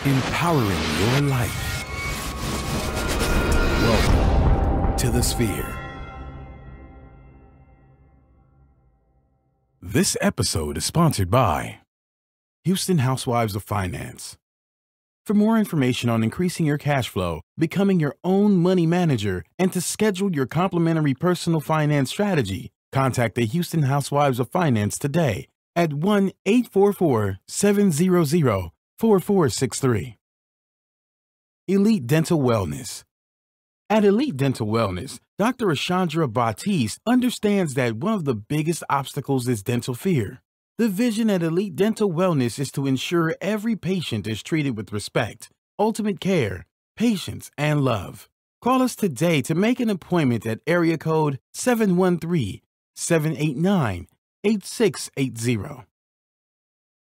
empowering your life. Welcome to the Sphere. This episode is sponsored by Houston Housewives of Finance. For more information on increasing your cash flow, becoming your own money manager, and to schedule your complimentary personal finance strategy, contact the Houston Housewives of Finance today at 1-844-700-4463. Elite Dental Wellness. At Elite Dental Wellness, Dr. Ashandra Batiste understands that one of the biggest obstacles is dental fear. The vision at Elite Dental Wellness is to ensure every patient is treated with respect, ultimate care, patience, and love. Call us today to make an appointment at area code 713-789-8680.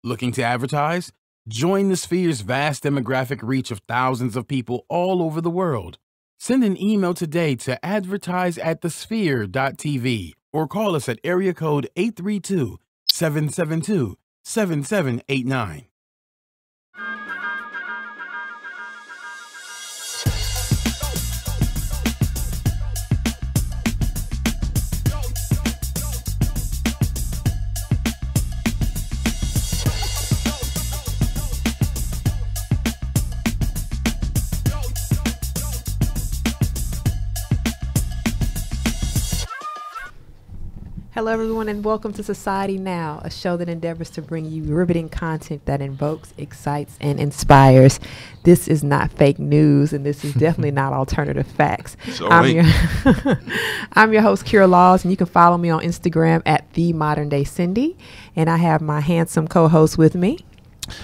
Looking to advertise? Join the Sphere's vast demographic reach of thousands of people all over the world. Send an email today to advertise@thesphere.tv or call us at area code 832-772-7789. Hello, everyone, and welcome to Society Now, a show that endeavors to bring you riveting content that invokes, excites, and inspires. This is not fake news, and this is definitely not alternative facts. I'm your host, Kira Laws, and you can follow me on Instagram at TheModernDayCindy, and I have my handsome co-host with me.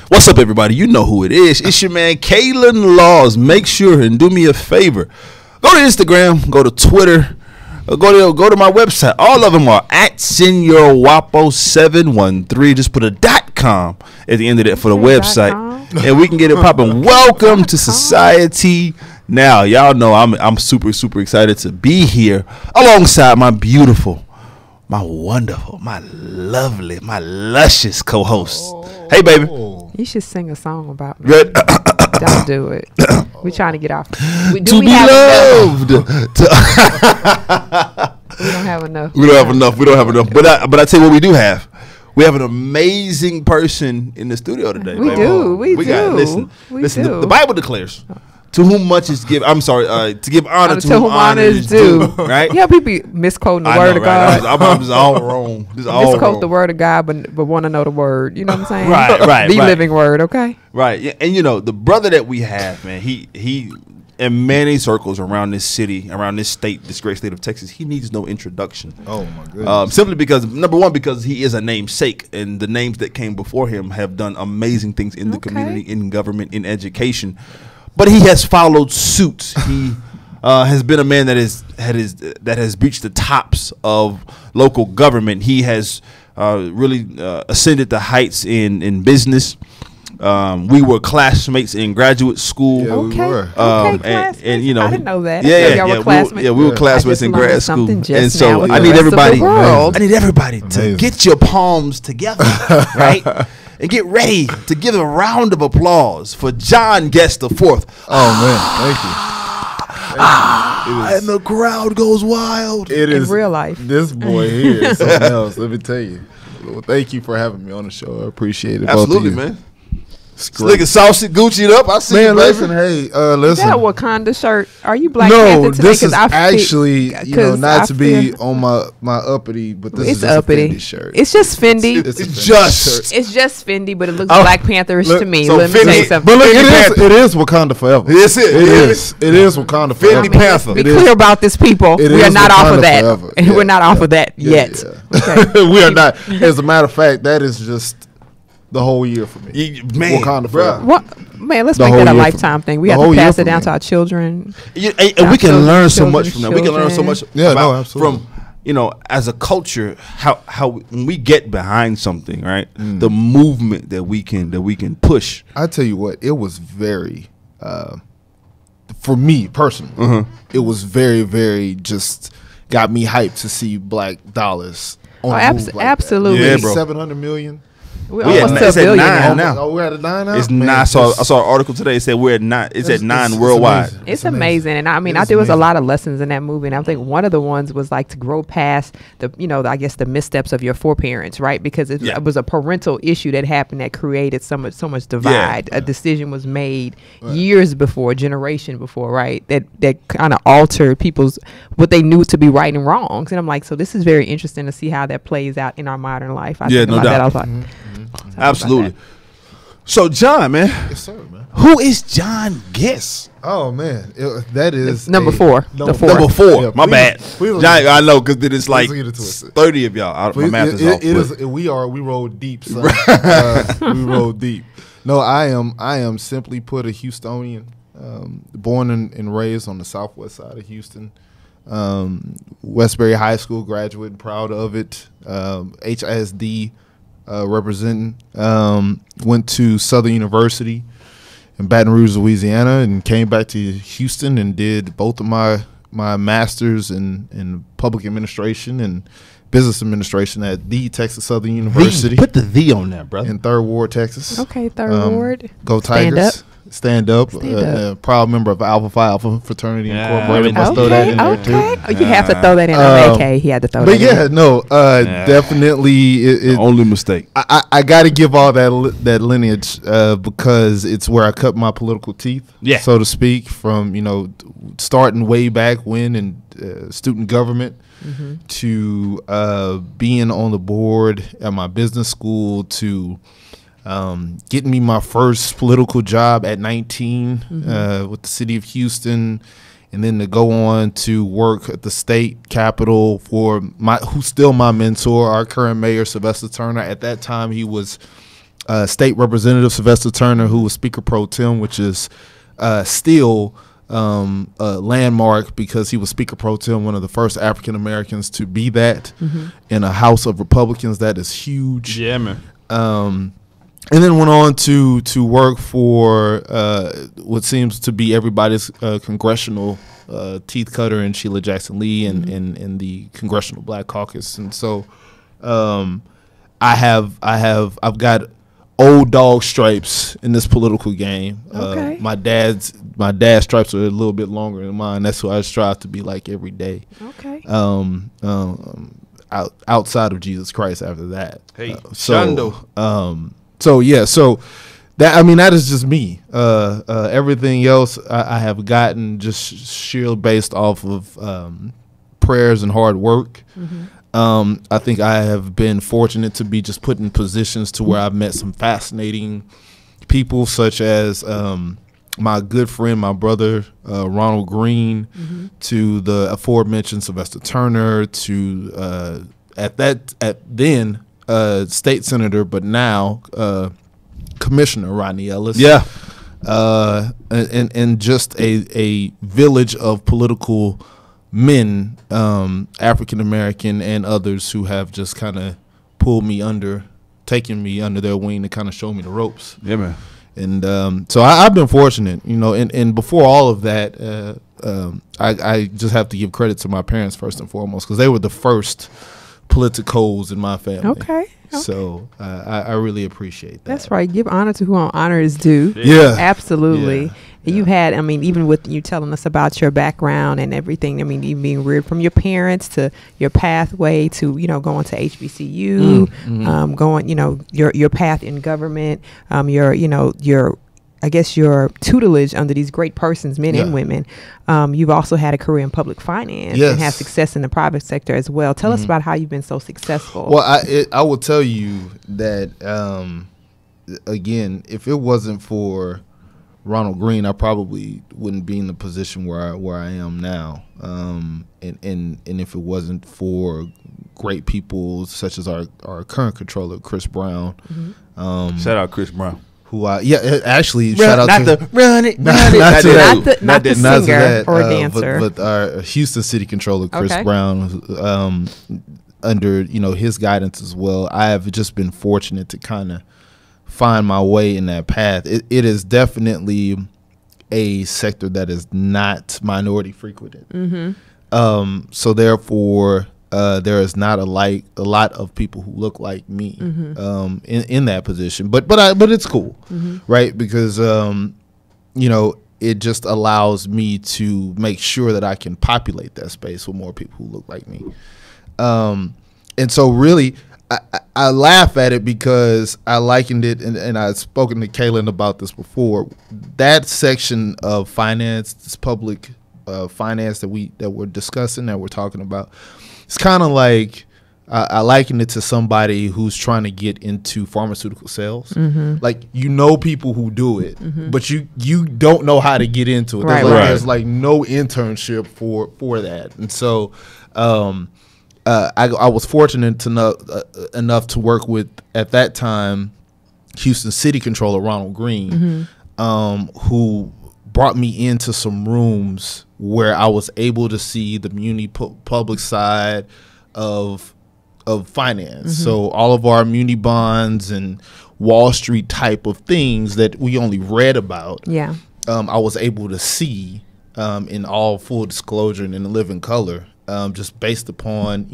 What's up, everybody? You know who it is. It's your man, Kalen Laws. Make sure and do me a favor. Go to Instagram, go to Twitter, go to my website. All of them are at SeñorWapo713. Just put a .com at the end of that for the website, and we can get it popping. Welcome to Society Now. Y'all know I'm super excited to be here alongside my beautiful, my wonderful, my lovely, my luscious co-host. Hey, baby. You should sing a song about me. Good. Don't do it. We're trying to get off. To be loved. We don't have enough. We don't have enough. But I tell you what we do have. We have an amazing person in the studio today. We baby. do. We do. Listen. Do. The Bible declares, to whom much is given. I'm sorry. To give honor to whom honor is due. Right? Yeah, people misquoting the word of God. I'm just all wrong. Misquote the word of God, but want to know the word. You know what I'm saying? Right. The living word. Okay. Right. Yeah. And the brother that we have, man, he in many circles around this city, around this state, this great state of Texas, he needs no introduction. Oh my goodness! Simply because, number one, because he is a namesake, and the names that came before him have done amazing things in the community, in government, in education. But he has followed suit. He has been a man that has reached the tops of local government. He has really ascended the heights in business. We were classmates in graduate school. Yeah, we were. Classmates. And I didn't know that. Yeah, y'all were classmates. we were classmates in grad school. And so I need everybody to get your palms together, right? And get ready to give a round of applause for John Guest IV. Oh man, thank you. And the crowd goes wild. It in is real life. This boy here is something else. Let me tell you. Well, thank you for having me on the show. I appreciate it. Absolutely, man. Nigga saucy Gucci'd up. I see you, listen, hey, listen. Is that a Wakanda shirt? Are you Black No, Panther today? this is actually, not to be on my uppity, but this is just uppity. a Fendi shirt. It's just Fendi. It's just Fendi, but it looks Black Pantherish to me. So Let me tell you something. But look, it is Wakanda forever. Yes, it is. It is Wakanda forever. Fendi Panther. Be clear about this, people. We are not off of that. We're not off of that yet. Okay. We are not. As a matter of fact, that is just the whole year for me. Man, Wakanda forever. What? Man, let's make that a lifetime thing. We have to pass it down to our children. And we can learn so much from that. We can learn so much absolutely. from, as a culture, how when we get behind something, right? The movement that we can push. I tell you what, it was very, for me personally, it was very, very just got me hyped to see black dollars on a move like absolutely. that. Yeah, bro. 700 million. We're We almost at- to a it's at billion 9 now. now. Oh, we're at a 9 now. It's Man, 9. I saw an article today. It said we're at 9. It's at 9 it's worldwide. amazing. It's amazing, and I mean, It is there was a amazing. lot of lessons in that movie, and I think one of the ones was like to grow past the, I guess the missteps of your foreparents, right? Because it was a parental issue that happened that created so much divide. A decision was made years before, generation before, right? That kind of altered people's what they knew to be right and wrongs, and I'm like, so this is very interesting to see how that plays out in our modern life. I think No about that. I doubt. was like, Absolutely. So, John, man, Yes, sir, man. who is John Guess? Oh man, that is Number 4. The 4. Number 4. Yeah, My please- bad. please- John, I know because then it's like get it twisted. 30 of y'all. My math is off. It but- is. We roll deep, son. We roll deep. No, I am simply put a Houstonian, born and raised on the southwest side of Houston. Westbury High School graduate, and proud of it. HISD representing. Went to Southern University in Baton Rouge, Louisiana, and came back to Houston and did both of my masters in public administration and business administration at the Texas Southern University Put the on there, brother. in Third Ward, Texas. Okay, Third Ward. Go Stand Tigers. Stand up. Stand up. Proud member of Alpha Phi Alpha Fraternity Yeah, Incorporated. I Must throw that in there too. Oh, you have to throw that in on AK. He had to throw But that yeah, in. no, definitely. The only mistake. I got to give all that lineage because it's where I cut my political teeth, so to speak, from starting way back when in student government to being on the board at my business school to getting me my first political job at 19 with the city of Houston. And then to go on to work at the state capitol for who's still my mentor, our current mayor, Sylvester Turner. At that time, he was State Representative Sylvester Turner, who was Speaker Pro Tem, which is still a landmark because he was Speaker Pro Tem, one of the first African Americans to be that in a House of Republicans. That is huge. Yeah, man. And then went on to work for what seems to be everybody's congressional teeth cutter in Sheila Jackson Lee and the Congressional Black Caucus. And so I've got old dog stripes in this political game. Okay. My dad's stripes are a little bit longer than mine. That's who I strive to be like every day. Okay. Outside of Jesus Christ after that. Hey, So that is just me. Everything else I have gotten just sheer based off of prayers and hard work. I think I have been fortunate to be just put in positions to where I've met some fascinating people, such as my good friend, my brother Ronald Green, to the aforementioned Sylvester Turner, to then state senator, but now Commissioner Rodney Ellis. Yeah. And just a village of political men, African American and others, who have just kind of pulled me under, taken me under their wing to kind of show me the ropes. Yeah, man. And so I've been fortunate, and before all of that, I just have to give credit to my parents first and foremost, because they were the first politicos in my family. Okay. So I really appreciate that. That's right. Give honor to who honor is due. Yeah. Absolutely. Yeah. And you've had, even with you telling us about your background and everything, even being reared from your parents to your pathway to, going to HBCU, going, your path in government, your I guess your tutelage under these great persons, men and women. You've also had a career in public finance and have success in the private sector as well. Tell us about how you've been so successful. Well, I will tell you that, again, if it wasn't for Ronald Green, I probably wouldn't be in the position where I am now. And if it wasn't for great people such as our current controller, Chris Brown. Shout out Chris Brown. Shout out to run it, not the singer or dancer, but our Houston City Controller, Chris Brown, under his guidance as well. I have just been fortunate to kind of find my way in that path. It is definitely a sector that is not minority frequented. So therefore, there is not a lot of people who look like me in that position. But it's cool, right? Because it just allows me to make sure that I can populate that space with more people who look like me. And so really, I laugh at it because I likened it, and I've spoken to Kaylin about this before. That section of finance, this public finance that we're discussing, that we're talking about, it's kind of like I liken it to somebody who's trying to get into pharmaceutical sales. Like, people who do it, but you don't know how to get into it. There's like no internship for that, and so I was fortunate enough to work with, at that time, Houston City Controller Ronald Green, who brought me into some rooms where I was able to see the muni public side of finance. So all of our muni bonds and Wall Street type of things that we only read about, I was able to see in all full disclosure and in living color, just based upon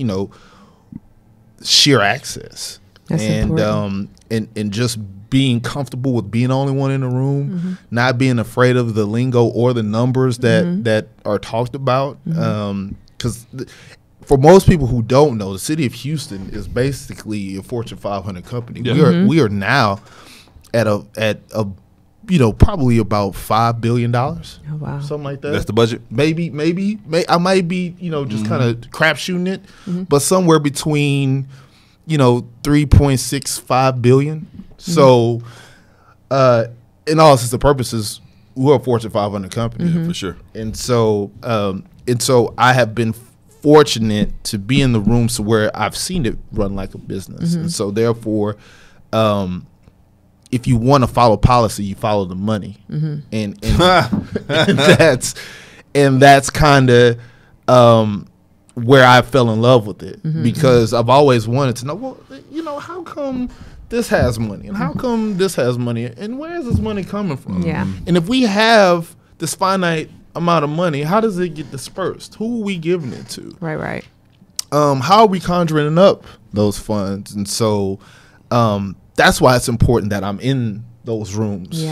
sheer access. That's important. And just being comfortable with being the only one in the room, not being afraid of the lingo or the numbers that are talked about. Because for most people who don't know, the city of Houston is basically a Fortune 500 company. We are now at a probably about $5 billion. Oh, wow. Something like that. That's the budget? Maybe I might be, just kind of crapshooting it, but somewhere between, 3.65 billion. So, in all intents and purposes, we're a Fortune 500 company. For sure. And so I have been fortunate to be in the rooms where I've seen it run like a business. And so therefore, if you want to follow policy, you follow the money, and that's kind of where I fell in love with it, because I've always wanted to know, well, how come this has money, and how come this has money, and where is this money coming from? And if we have this finite amount of money, how does it get dispersed? Who are we giving it to? Right. How are we conjuring up those funds? And so that's why it's important that I'm in those rooms.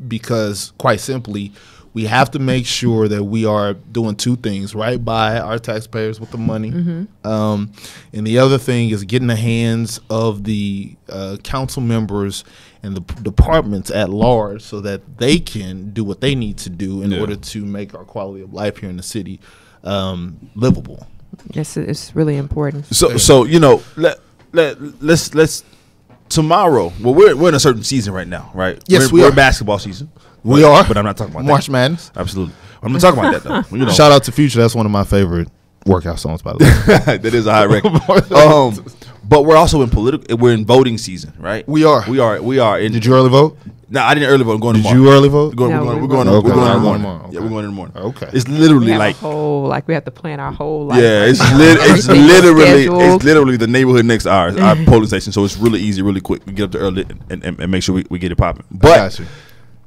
Because quite simply, we have to make sure that we are doing two things, right by our taxpayers with the money. And the other thing is getting the hands of the council members and the departments at large so that they can do what they need to do in order to make our quality of life here in the city livable. Yes, it's really important. So let's tomorrow. Well, we're in a certain season right now, right? Yes, we're basketball season. We are, but I'm not talking about March that. Madness. Absolutely, I'm not talking about that though. Shout out to Future. That's one of my favorite workout songs, by the way. That is a high record. But we're also in political. We're in voting season, right? We are. Did you early vote? No, I didn't early vote. I'm going tomorrow. Did you early vote? We're going in the morning. Okay. Yeah, we're going in the morning. Okay. It's literally we have to plan our whole life. Yeah, it's literally the neighborhood next to ours, our polling station. So it's really easy, really quick. We get up there early and make sure we get it popping. But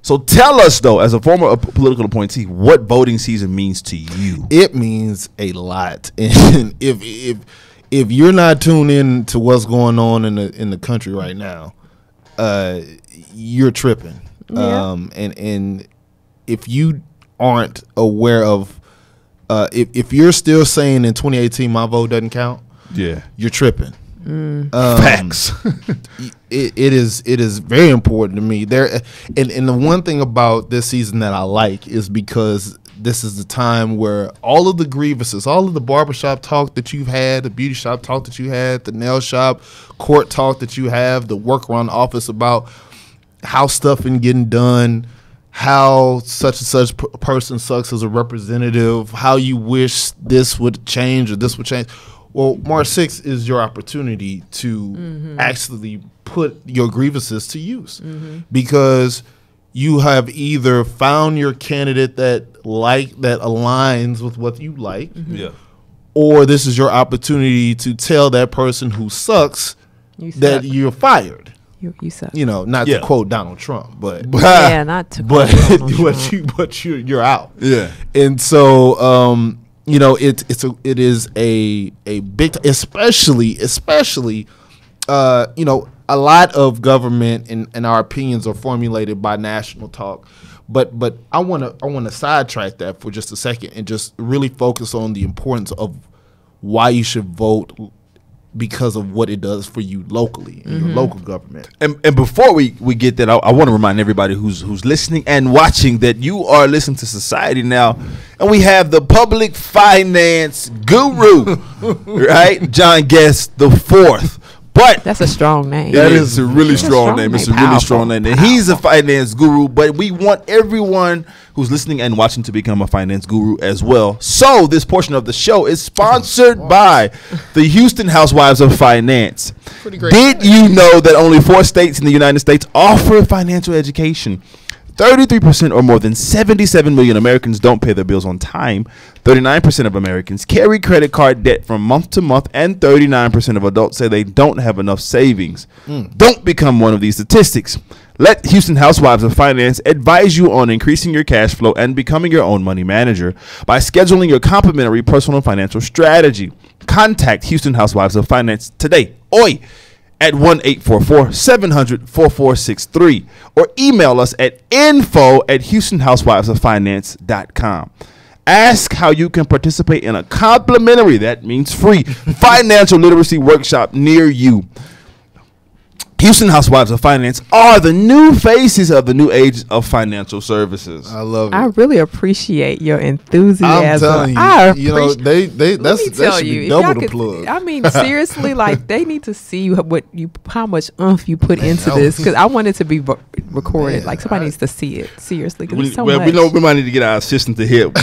so tell us though, as a former political appointee, what voting season means to you. It means a lot, and if you're not tuned in to what's going on in the country right now, you're tripping. And if you aren't aware of, if you're still saying in 2018 my vote doesn't count, you're tripping. Facts. It is very important to me. And the one thing about this season that I like is because this is the time where all of the grievances, all of the barbershop talk that you've had, the beauty shop talk that you had, the nail shop court talk that you have, the work around the office about how stuff ain't getting done, how such and such person sucks as a representative, how you wish this would change or this would change. Well, March 6th is your opportunity to actually put your grievances to use, because you have either found your candidate that aligns with what you like, or this is your opportunity to tell that person who sucks that you're fired. You suck. Not to quote Donald Trump, but not to quote Donald Trump. But you're out. Yeah. And so you know, it is a big, especially you know, a lot of government and our opinions are formulated by national talk. But I want to sidetrack that for just a second and just really focus on the importance of why you should vote because of what it does for you locally in your local government. And before we get that, I want to remind everybody who's listening and watching that you are listening to Society Now, and we have the public finance guru, right, John Guest the Fourth. But that's a strong name. That is a really strong name. It's a really strong name. And he's a finance guru, but we want everyone who's listening and watching to become a finance guru as well. So this portion of the show is sponsored by the Houston Housewives of Finance. Did you know that only 4 states in the United States offer financial education? 33% or more than 77 million Americans don't pay their bills on time. 39% of Americans carry credit card debt from month to month, and 39% of adults say they don't have enough savings. Don't become one of these statistics. Let Houston Housewives of Finance advise you on increasing your cash flow and becoming your own money manager by scheduling your complimentary personal financial strategy. Contact Houston Housewives of Finance today. Oi! At 1-844-700-4463 or email us at info@HoustonHousewivesOfFinance.com. Ask how you can participate in a complimentary, that means free, financial literacy workshop near you. Houston Housewives of Finance are the new faces of the new age of financial services. I love it. I really appreciate your enthusiasm. I'm telling you, you know, that should be double the plug. I mean, seriously, like they need to see how much oomph you put into this, because I want it to be recorded. Like somebody needs to see it seriously. Because so much. We know we might need to get our assistant to help.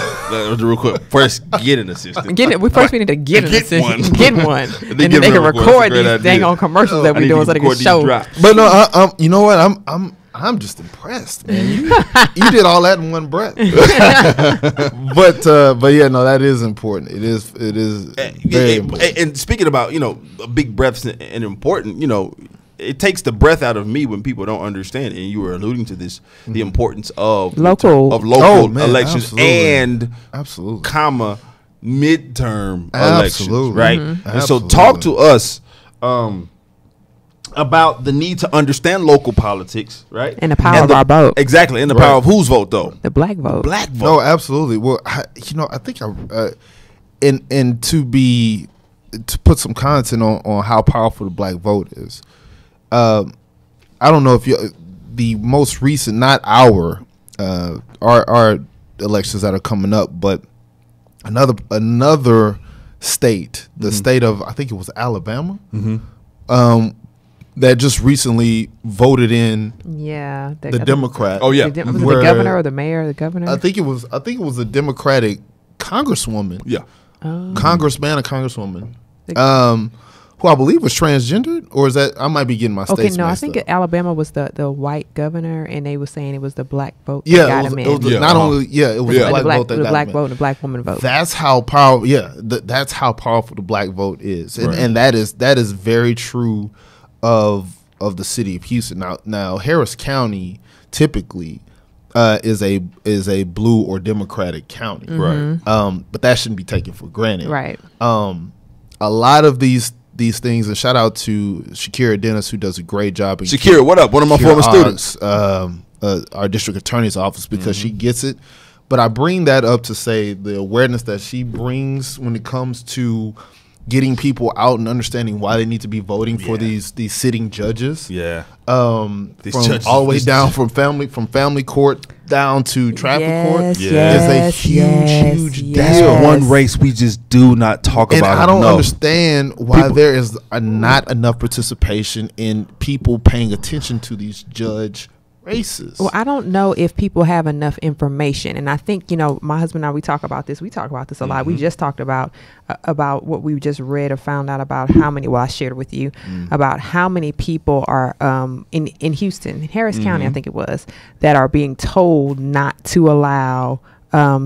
Real quick, first get an assistant. We need to get an assistant. Get one, and then they can record these dang on commercials that we're doing so they can show. But no, you know what? I'm just impressed, man. You did all that in one breath. but yeah, no, that is important. It is very important. And speaking about, you know, big breaths and important, you know, it takes the breath out of me when people don't understand. And you were alluding to this, the importance of local elections and comma midterm elections, right? And so talk to us. About the need to understand local politics, right? And the power of our vote. Exactly. And the power of whose vote, though? The black vote. Black vote. No, absolutely. Well, I think and to put some content on how powerful the black vote is. I don't know if the most recent, not our elections that are coming up, but another state, the state of, I think it was Alabama, that just recently voted in the Democrat. Oh yeah, was it the governor or the mayor or the governor? I think it was a Democratic congresswoman. Yeah, congressman or congresswoman, who I believe was transgendered, or is that I might be getting my states mixed up. I think Alabama was the white governor, and they were saying it was the black vote. Yeah, that got him in. It was the black vote that got black him vote and the black woman vote. That's how powerful. Yeah, that's how powerful the black vote is, and that is very true of the city of Houston. Now Harris County typically is a blue or Democratic county, right? But that shouldn't be taken for granted, right? A lot of these things, and shout out to Shakira Dennis, who does a great job. Shakira, what up? One of my former students, our district attorney's office, because she gets it. But I bring that up to say the awareness that she brings when it comes to getting people out and understanding why they need to be voting for these sitting judges. Yeah. From all the way down from family court down to traffic court is a huge deal. That's one race we just do not talk about. And I don't understand why there is not enough participation in people paying attention to these judge races. Well, I don't know if people have enough information, and I think, you know, my husband and I, we talk about this a lot. We just talked about what we just read or found out about how many, I shared with you about how many people are in Houston, in Harris County, I think it was, that are being told not to allow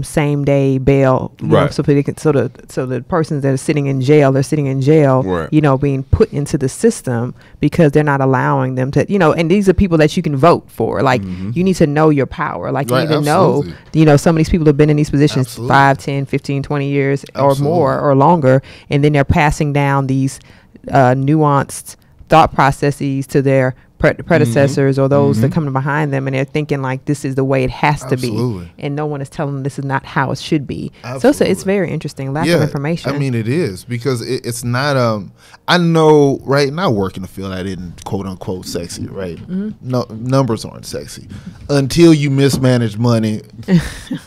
same day bail, right? So they can, so the persons that are sitting in jail, right. You know, being put into the system because they're not allowing them to, you know. And these are people that you can vote for. Like you need to know your power. Like you need to know, you know, some of these people have been in these positions 5, 10, 15, 20 years or more or longer, and then they're passing down these nuanced thought processes to their predecessors or those that come behind them, and they're thinking like this is the way it has to be, and no one is telling them this is not how it should be. So it's very interesting, lack of information. I mean, it is, because it's not I know, right, and I work in the field, I didn't quote unquote sexy, right? No, numbers aren't sexy until you mismanage money.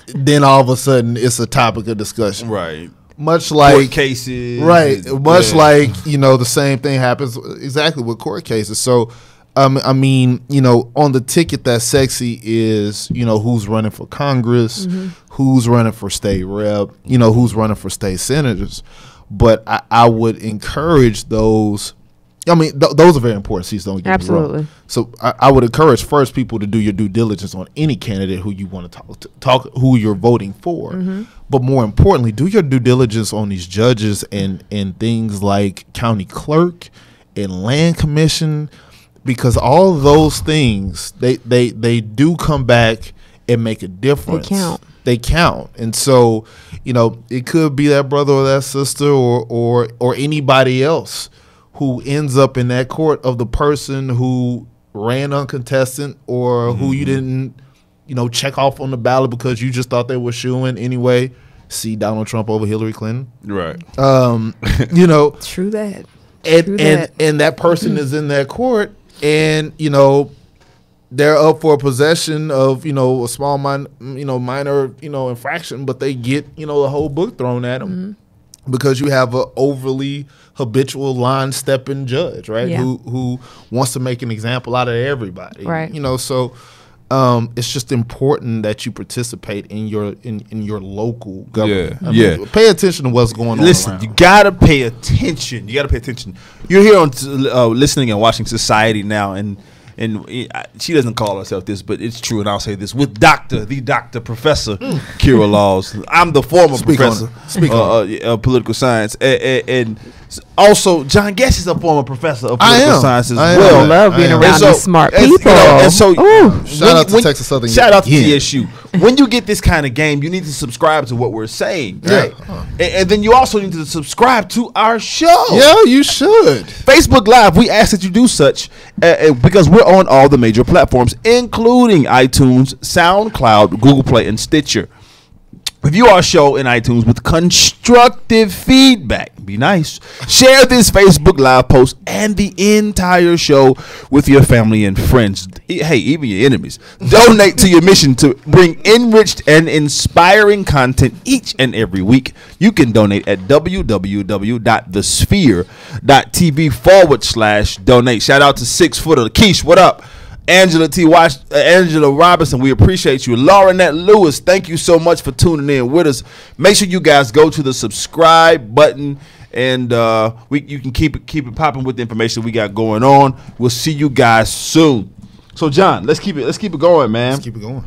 Then all of a sudden it's a topic of discussion, right? Much like court cases, right? Much like, you know, the same thing happens exactly with court cases. So I mean, you know, on the ticket that's sexy is, you know, who's running for Congress, who's running for state rep, you know, who's running for state senators. But I would encourage those. I mean, those are very important seats. Don't get me wrong. So I would encourage first people to do your due diligence on any candidate who you want to talk who you're voting for. But more importantly, do your due diligence on these judges and things like county clerk and land commission. Because all those things, they do come back and make a difference. They count. And so, you know, it could be that brother or that sister or anybody else who ends up in that court of the person who ran uncontested or who you didn't, you know, check off on the ballot because you just thought they were shooing anyway. See Donald Trump over Hillary Clinton. Right. You know. True that. And that person is in that court. And, you know, they're up for possession of, you know, a small, minor, you know, infraction, but they get, you know, the whole book thrown at them because you have an overly habitual line-stepping judge, right, who wants to make an example out of everybody. Right. You know, so it's just important that you participate in your local government. I mean, pay attention to what's going on. Listen, you gotta pay attention. You're here on listening and watching Society Now, and she doesn't call herself this, but it's true, and I'll say this with the Dr. Professor Kira Laws. I'm the former professor of political science, and also John Guest is a former professor of political science as well. I love being around these smart people. And so, shout out to Texas Southern. Shout out to TSU. When you get this kind of game, you need to subscribe to what we're saying, right? And then you also need to subscribe to our show. Yeah, you should. Facebook Live, we ask that you do such because we're on all the major platforms, including iTunes, SoundCloud, Google Play, and Stitcher. Review our show in iTunes with constructive feedback. Be nice. Share this Facebook Live post and the entire show with your family and friends. Hey, even your enemies. Donate to your mission to bring enriched and inspiring content each and every week. You can donate at www.thesphere.tv/donate. Shout out to 6 Footer. Keish, what up? Angela Robinson, we appreciate you. Laurinette Lewis, thank you so much for tuning in with us. Make sure you guys go to the subscribe button, and you can keep it popping with the information we got going on. We'll see you guys soon. So, John, let's keep it going, man. Let's keep it going.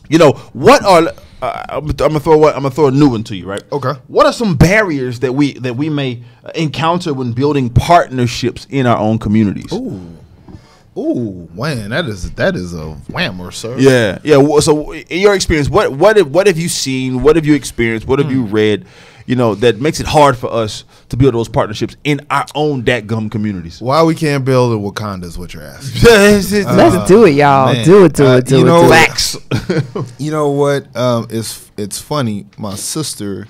You know what are I'm gonna throw a new one to you, right? Okay. What are some barriers that we may encounter when building partnerships in our own communities? Ooh, man, that is a whammer, sir. Yeah. So, in your experience, what have you seen? What have you experienced? What have you read? You know, that makes it hard for us to build those partnerships in our own dadgum communities. Why we can't build a Wakanda is what you're asking. Let's do it, y'all. Man. Do it. Facts. You know what? It's funny. My sister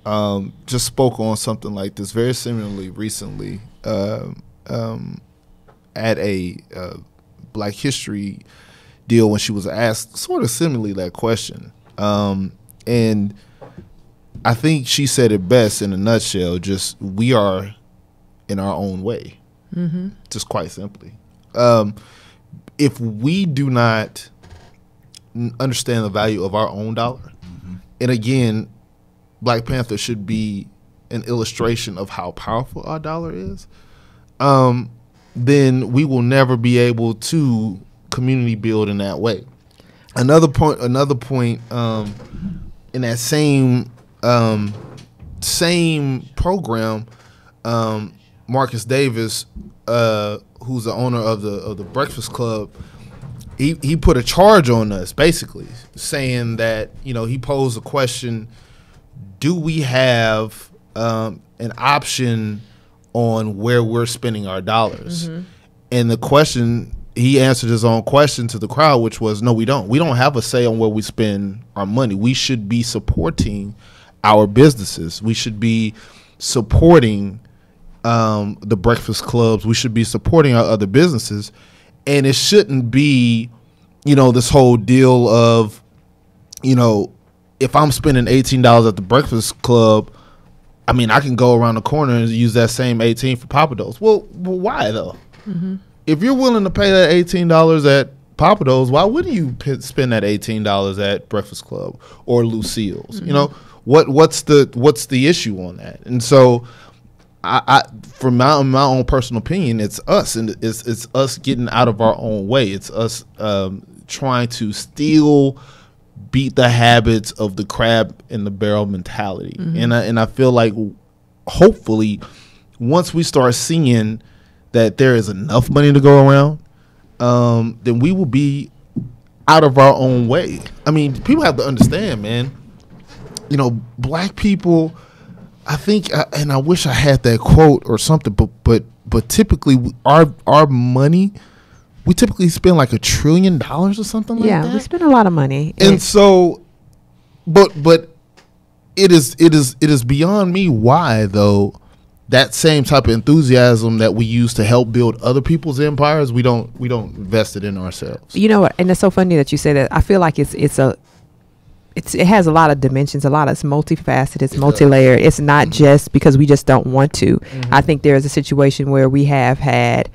just spoke on something like this very similarly recently. At a Black History deal when she was asked sort of similarly that question. And I think she said it best in a nutshell, just we are in our own way, just quite simply. If we do not understand the value of our own dollar, and again, Black Panther should be an illustration of how powerful our dollar is, then we will never be able to community build in that way. Another point. In that same program, Marcus Davis, who's the owner of the Breakfast Club, he put a charge on us, basically saying that, you know, he posed a question: do we have an option on where we're spending our dollars? Mm-hmm. And the question, he answered his own question to the crowd, which was, no, we don't. We don't have a say on where we spend our money. We should be supporting our businesses. We should be supporting the breakfast clubs. We should be supporting our other businesses. And it shouldn't be, you know, this whole deal of, you know, if I'm spending $18 at the breakfast club, I mean, I can go around the corner and use that same 18 for Papados. Well, why though? Mm-hmm. If you're willing to pay that $18 at Papados, why wouldn't you spend that $18 at Breakfast Club or Lucille's? Mm-hmm. You know, what's the issue on that? And so, I from my own personal opinion, it's us, and it's us getting out of our own way. It's us trying to still beat the habits of the crab in the barrel mentality. Mm-hmm. And I feel like hopefully once we start seeing that there is enough money to go around, then we will be out of our own way. I mean, people have to understand, man. You know, black people, I think, and I wish I had that quote or something, but typically our money, we typically spend like $1 trillion or something like that. Yeah, we spend a lot of money. And so, but it is beyond me why though that same type of enthusiasm that we use to help build other people's empires, we don't invest it in ourselves. You know what? And it's so funny that you say that. I feel like it has a lot of dimensions, it's multifaceted, it's multi-layered. It's not just because we just don't want to. Mm-hmm. I think there is a situation where we have had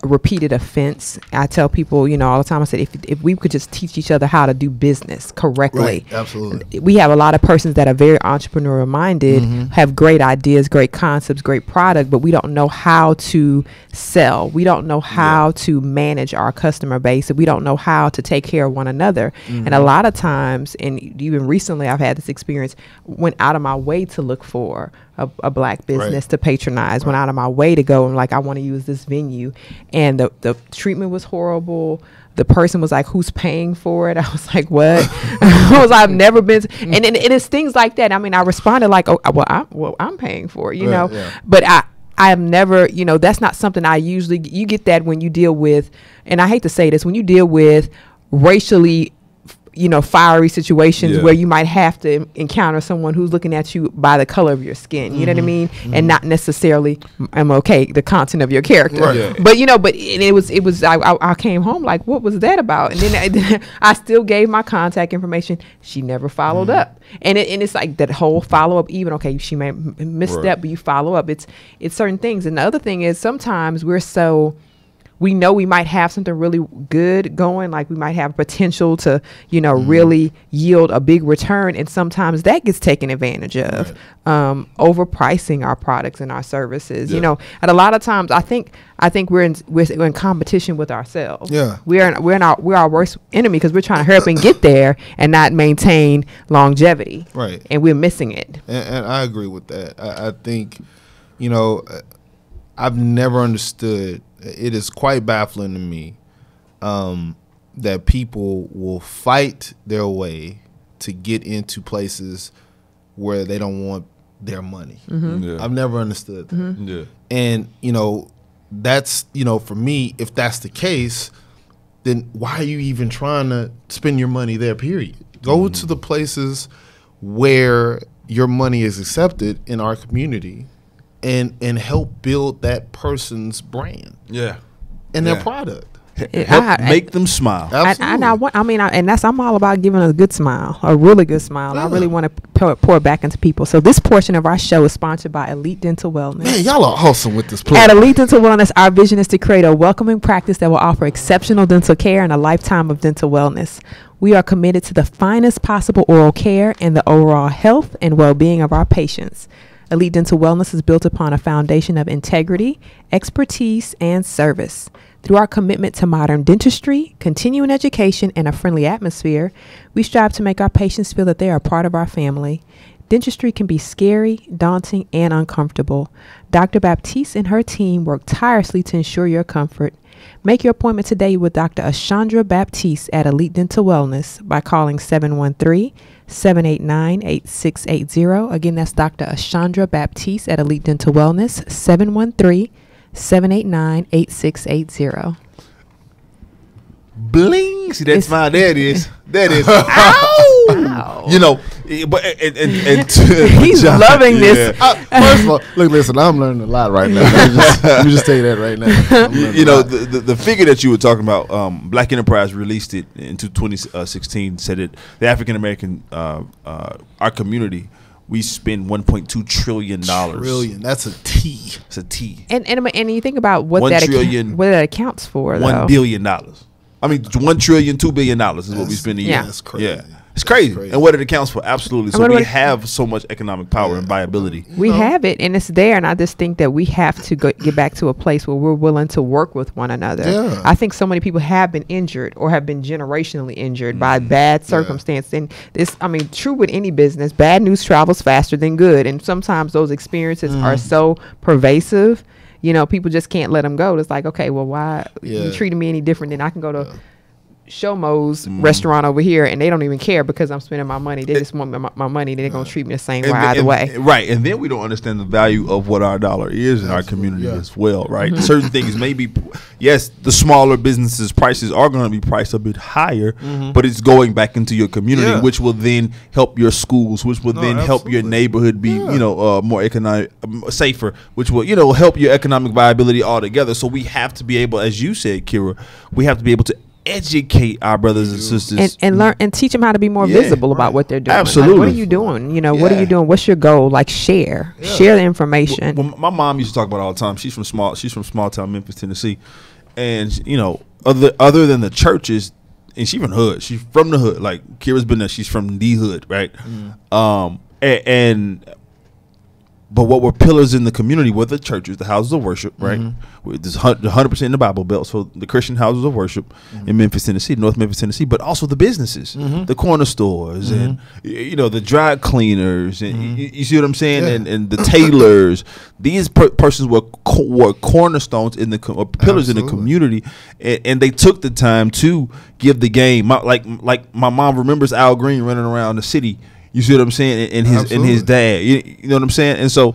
repeated offense. I tell people, you know, all the time, I said, if we could just teach each other how to do business correctly. Right, absolutely. We have a lot of persons that are very entrepreneurial minded, mm-hmm. have great ideas, great concepts, great product, but we don't know how to sell. We don't know how to manage our customer base. And we don't know how to take care of one another. Mm-hmm. And a lot of times, and even recently I've had this experience, went out of my way to look for a black business to patronize, went out of my way to go and like, I want to use this venue. And the treatment was horrible. The person was like, who's paying for it? I was like, what? I've never been. And it's things like that. I mean, I responded like, oh, I'm paying for it, you know, but I have never, you know, that's not something I usually, you get that when you deal with, and I hate to say this, when you deal with racially, you know, fiery situations where you might have to encounter someone who's looking at you by the color of your skin, you know what I mean? Mm-hmm. And not necessarily, the content of your character. Right. Yeah. But, you know, it was, I came home like, what was that about? And then I still gave my contact information. She never followed up. And it's like that whole follow up, even, okay, she may misstep, but you follow up. It's certain things. And the other thing is sometimes we know we might have something really good going, like we might have potential to, you know, really yield a big return. And sometimes that gets taken advantage of, overpricing our products and our services, you know, and a lot of times I think we're in competition with ourselves. Yeah. We're our worst enemy because we're trying to hurry up and get there and not maintain longevity. Right. And we're missing it. And I agree with that. I think, you know, I've never understood. It is quite baffling to me that people will fight their way to get into places where they don't want their money. Mm-hmm. Yeah. I've never understood that. Mm-hmm. Yeah. And, you know, that's, you know, for me, if that's the case, then why are you even trying to spend your money there, period? Go to the places where your money is accepted in our community and help build that person's brand. Yeah. And their product. Make them smile. I'm all about giving a good smile, a really good smile. I really want to pour back into people. So this portion of our show is sponsored by Elite Dental Wellness. Man, y'all are awesome with this. At Elite Dental Wellness, our vision is to create a welcoming practice that will offer exceptional dental care and a lifetime of dental wellness. We are committed to the finest possible oral care and the overall health and well-being of our patients. Elite Dental Wellness is built upon a foundation of integrity, expertise, and service. Through our commitment to modern dentistry, continuing education, and a friendly atmosphere, we strive to make our patients feel that they are part of our family. Dentistry can be scary, daunting, and uncomfortable. Dr. Baptiste and her team work tirelessly to ensure your comfort. Make your appointment today with Dr. Ashandra Baptiste at Elite Dental Wellness by calling 713-789-8680. Again, that's Dr. Ashandra Baptiste at Elite Dental Wellness, 713-789-8680. Bling. See, that's fine. There it is. That is. Ow! Wow. You know, but and he's loving this. First of all, look, listen, I'm learning a lot right now. Let me just tell you that right now. You know, the figure that you were talking about, Black Enterprise released it in 2016, said it, the African American, our community, we spend $1.2 trillion. That's a T. It's a T. And you think about what that accounts for, though. $1 billion. I mean, $1 trillion, $2 billion is what we spend a year. Yeah. That's crazy. Yeah. It's crazy. And what it accounts for, absolutely. So we have so much economic power and viability. We have it, and it's there, and I just think that we have to get back to a place where we're willing to work with one another. Yeah. I think so many people have been injured or have been generationally injured by bad circumstance. And this, I mean, true with any business, bad news travels faster than good, and sometimes those experiences are so pervasive, you know, people just can't let them go. It's like, okay, well, why you treating me any different than I can go to Shomo's restaurant over here, and they don't even care because I'm spending my money. They just want my money. They're going to treat me the same way either way. Right. And then we don't understand the value of what our dollar is in our community as well, right? Certain things maybe, yes, the smaller businesses' prices are going to be priced a bit higher, but it's going back into your community, which will then help your schools, which will then help your neighborhood be, you know, more economic, safer, which will, you know, help your economic viability altogether. So we have to be able, as you said, Kira, we have to be able to educate our brothers and sisters and learn and teach them how to be more visible about what they're doing. Absolutely. Like, what are you doing? You know, what are you doing? What's your goal? Like, share the information. Well, my mom used to talk about it all the time. She's from small town Memphis, Tennessee, and you know, other than the churches, and she's from the hood. She's from the hood. Like Kira's been there. She's from the hood, right? But what were pillars in the community were the churches, the houses of worship, right? There's 100% in the Bible Belt. So the Christian houses of worship in Memphis, Tennessee, North Memphis, Tennessee, but also the businesses, the corner stores, and you know, the dry cleaners, and you see what I'm saying, and the tailors. These persons were cornerstones in the pillars in the community, and they took the time to give the game. Like my mom remembers Al Green running around the city. You see what I'm saying? And his dad. You know what I'm saying? And so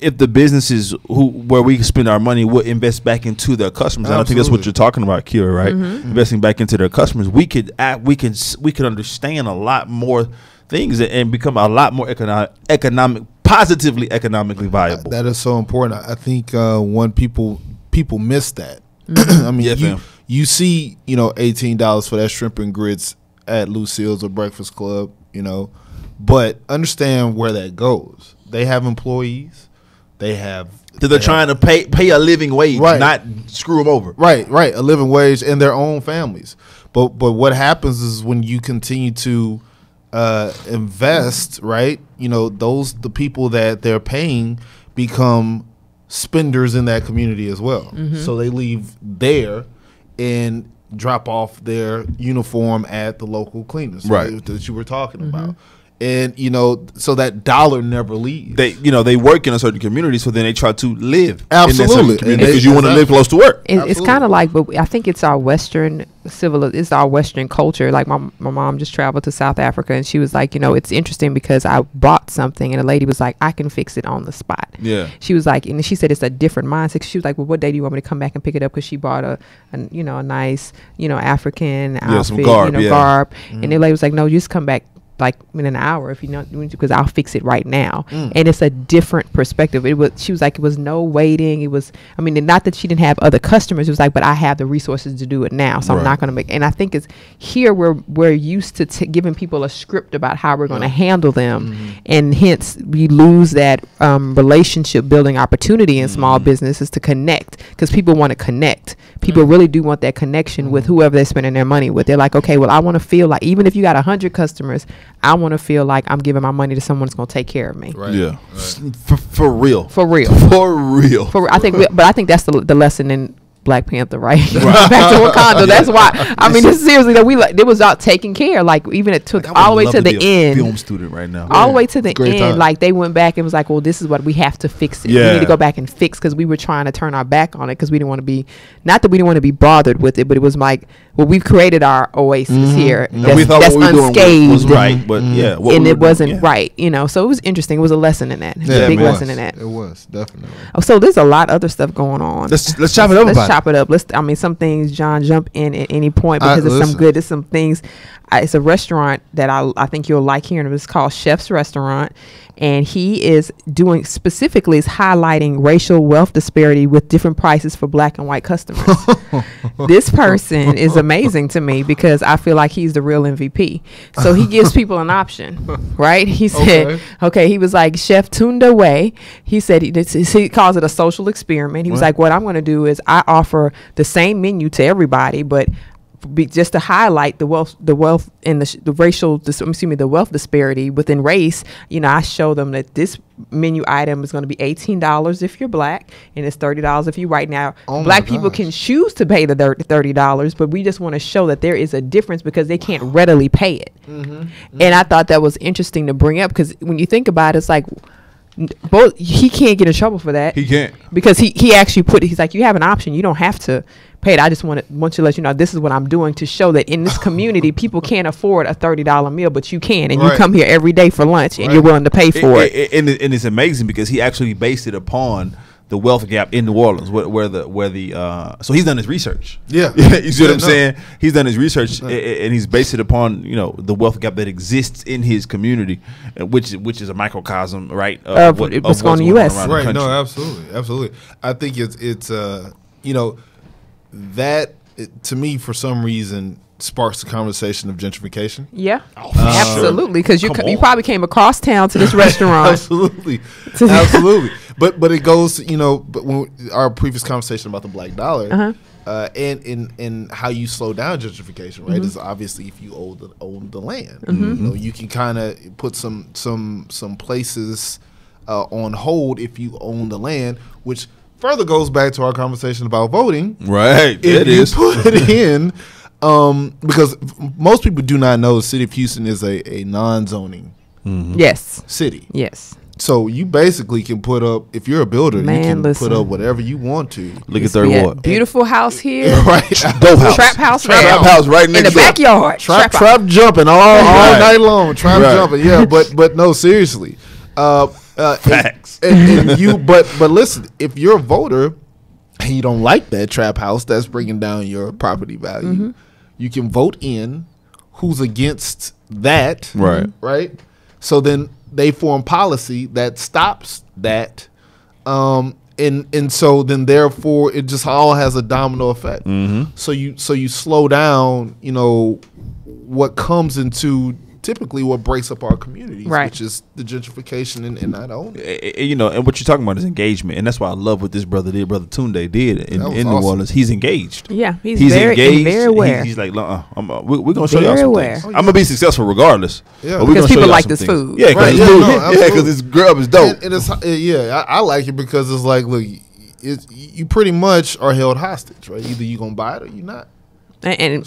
if the businesses where we spend our money would invest back into their customers, and I think that's what you're talking about, Kira, right? Investing back into their customers, we could understand a lot more things and become a lot more positively economically viable. That is so important. I think when people miss that. I mean, you see, you know, $18 for that shrimp and grits at Lucille's or Breakfast Club, you know, but understand where that goes. They have employees. They're trying to pay a living wage, not screw them over. Right, a living wage and their own families. But what happens is when you continue to invest, right? You know, the people that they're paying become spenders in that community as well. So they leave there and drop off their uniform at the local cleaners, right? That you were talking about. And, you know, so that dollar never leaves. They work in a certain community, so then they try to live absolutely because you want to live close to work. It's kind of like, but I think it's our Western culture. Like my mom just traveled to South Africa, and she was like, you know, it's interesting because I bought something, and a lady was like, I can fix it on the spot. Yeah. She was like, and she said it's a different mindset. She was like, well, what day do you want me to come back and pick it up? Because she bought a nice, you know, African outfit, some garb, garb, and the lady was like, no, you just come back like in an hour if you know, because I'll fix it right now. And it's a different perspective. She was like, it was no waiting. It was, I mean, not that she didn't have other customers. It was like, but I have the resources to do it now, so I'm not going to make. And I think it's here we're used to giving people a script about how we're going to handle them, and hence we lose that relationship building opportunity in small businesses to connect, because people want to connect. People really do want that connection with whoever they're spending their money with. They're like, okay, well, I want to feel like, even if you got 100 customers, I want to feel like I'm giving my money to someone that's going to take care of me. Right. Yeah. Right. For real. For real. For real. I think that's the lesson in Black Panther, right? Back to Wakanda. That's why. I mean, seriously, that it was out taken care. Like even it took all the way to the end. Film student right now. All the way to the end. Like they went back and was like, well, this is what we have to fix it. We need to go back and fix because we were trying to turn our back on it because we didn't want to be, not that we didn't want to be bothered with it, but it was like, well, we've created our oasis here. And we thought that's what we were doing was unscathed. right, but and it wasn't right. You know, so it was interesting. It was a lesson in that. It was a big lesson in that. It was definitely. Oh, so there's a lot of other stuff going on. Let's chop it up. Let's chop it up. Some things, John, jump in at any point because it's some good. There's some things. It's a restaurant that I think you'll like hearing. It's called Chef's Restaurant, and he is doing specifically is highlighting racial wealth disparity with different prices for Black and white customers. This person is amazing to me because I feel like he's the real MVP. So he gives people an option, right? He said, okay, he was like Chef Tunda Way. He said he calls it a social experiment. He was like, what I'm going to do is I offer the same menu to everybody, but just to highlight the wealth and the racial, the wealth disparity within race. You know, I show them that this menu item is going to be $18 if you're Black, and it's $30 if you white. Now, Black people can choose to pay the $30, but we just want to show that there is a difference because they can't readily pay it. And I thought that was interesting to bring up because when you think about it, it's like, both he can't get in trouble for that. He can't because he actually he's like, you have an option. You don't have to pay it. I just want to let you know this is what I'm doing to show that in this community people can't afford a $30 meal, but you can, and you come here every day for lunch, and you're willing to pay for it. And it's amazing because he actually based it upon the wealth gap in New Orleans, so he's done his research. Yeah, you see what I'm saying? He's done his research, and he's based it upon the wealth gap that exists in his community, which is a microcosm, right, of what's going on in the U.S. Right? No, absolutely. I think it's that to me for some reason sparks the conversation of gentrification. Yeah, absolutely. Because you probably came across town to this restaurant. Absolutely. But it goes, but when our previous conversation about the Black dollar, and how you slow down gentrification, right? Is obviously if you own the land, you can kind of put some places on hold if you own the land, which further goes back to our conversation about voting. Right, if you put it in. Because most people do not know the city of Houston is a non-zoning city. Yes. So you basically can put up, if you're a builder, you can put up whatever you want to. Look at Third Ward. Beautiful house here. Right. Dope house. Trap house. Trap house right next in the backyard. Trap jumping all night long. Trap jumping. Yeah, but no, seriously. Facts. And you, but listen, if you're a voter and you don't like that trap house that's bringing down your property value, you can vote in who's against that. Right. So then they form policy that stops that. And so then therefore it just all has a domino effect. So you slow down, what comes into typically what breaks up our communities, which is the gentrification and not owning. And what you're talking about is engagement, and that's why I love what this brother Tunde did in New Orleans. He's engaged. Yeah, he's very engaged. Very aware. He's like, we're gonna show y'all some things. I'm gonna be successful regardless. Yeah, but because people like this food. Yeah, because this grub is dope. And it's I like it because it's like, look, you pretty much are held hostage, right? Either you gonna buy it or you not. And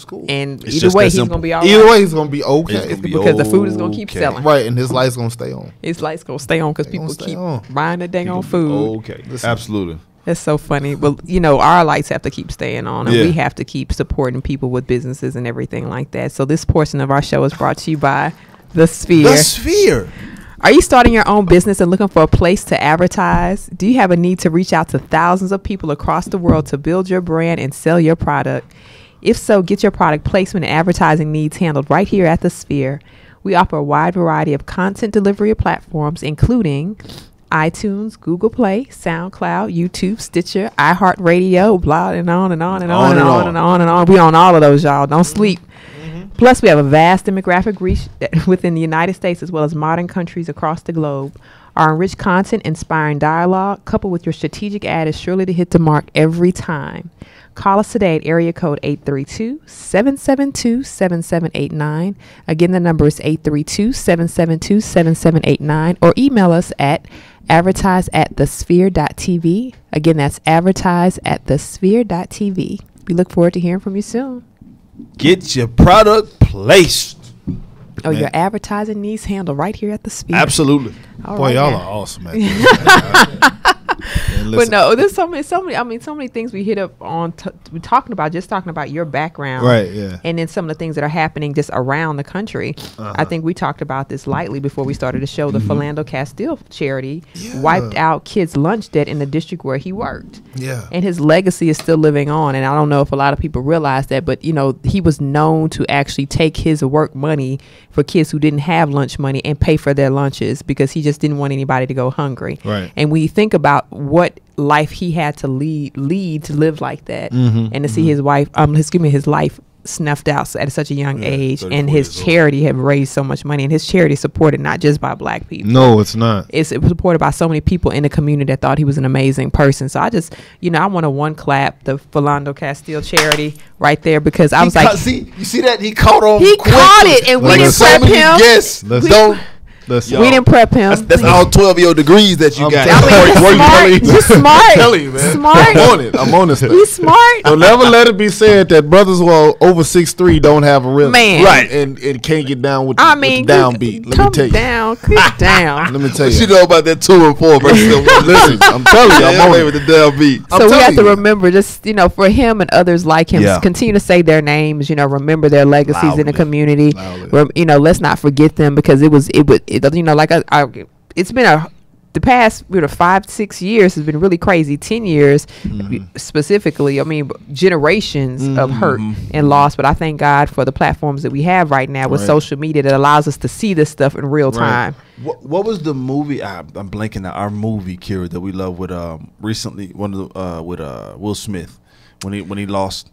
either way, he's gonna be all right. Either way, he's gonna be okay because the food is gonna keep selling. Right, and his light's gonna stay on. His light's gonna stay on because people keep buying the dang on food. Okay, absolutely. That's so funny. Well, our lights have to keep staying on, and we have to keep supporting people with businesses and everything like that. So this portion of our show is brought to you by The Sphere. The Sphere. Are you starting your own business and looking for a place to advertise? Do you have a need to reach out to thousands of people across the world to build your brand and sell your product? If so, get your product placement and advertising needs handled right here at The Sphere. We offer a wide variety of content delivery platforms, including iTunes, Google Play, SoundCloud, YouTube, Stitcher, iHeartRadio, blah, and on and on and on and on and on and on. We on all of those, y'all. Don't sleep. Plus, we have a vast demographic reach within the United States as well as modern countries across the globe. Our enriched content, inspiring dialogue, coupled with your strategic ad is surely to hit the mark every time. Call us today at area code 832-772-7789. Again, the number is 832-772-7789, or email us at Advertise at thesphere.tv. Again, that's advertise at thesphere.tv. We look forward to hearing from you soon. Get your product placed. Oh, your advertising needs handled right here at the Sphere. Absolutely. All Boy, right, y'all now. are awesome at this. But no, there's so many things we hit up on. We're talking about your background, Right, yeah. and then some of the things that are happening just around the country. I think we talked about this lightly before we started the show. The Philando Castile charity wiped out kids' lunch debt in the district where he worked. Yeah. And his legacy is still living on. And I don't know if a lot of people realize that, but he was known to actually take his work money for kids who didn't have lunch money and pay for their lunches because he just didn't want anybody to go hungry. Right. And when you think about what life he had to lead to live like that, and to see his life snuffed out at such a young age, and his charity have raised so much money, and his charity is supported not just by Black people. No, it's not. It's supported by so many people in the community that thought he was an amazing person. So I just, I want to one clap the Philando Castile charity right there, because I was like, you see that he caught on. He caught it, and we didn't prep him. Yes, don't. We didn't prep him. That's all 12 of your degrees that you got. He's smart. Kelly, man. Smart. I'm on this thing. He's smart. Don't never let it be said that brothers who are over 6'3" don't have a rhythm. Man. Right. And can't get down with the downbeat. Let me tell you. Calm down. Let me tell What you. you know about that 2 and 4 versus the 1? Listen, I'm telling you, I'm on it. with the downbeat. So we have to remember, just for him and others like him, continue to say their names. Remember their legacies in the community. Let's not forget them, because it's been the past 5-6 years has been really crazy. 10 years specifically. I mean, generations of hurt and loss. But I thank God for the platforms that we have right now with social media that allows us to see this stuff in real time. What was the movie? I'm blanking out. Our movie, Kira, that we love with recently with Will Smith when he lost.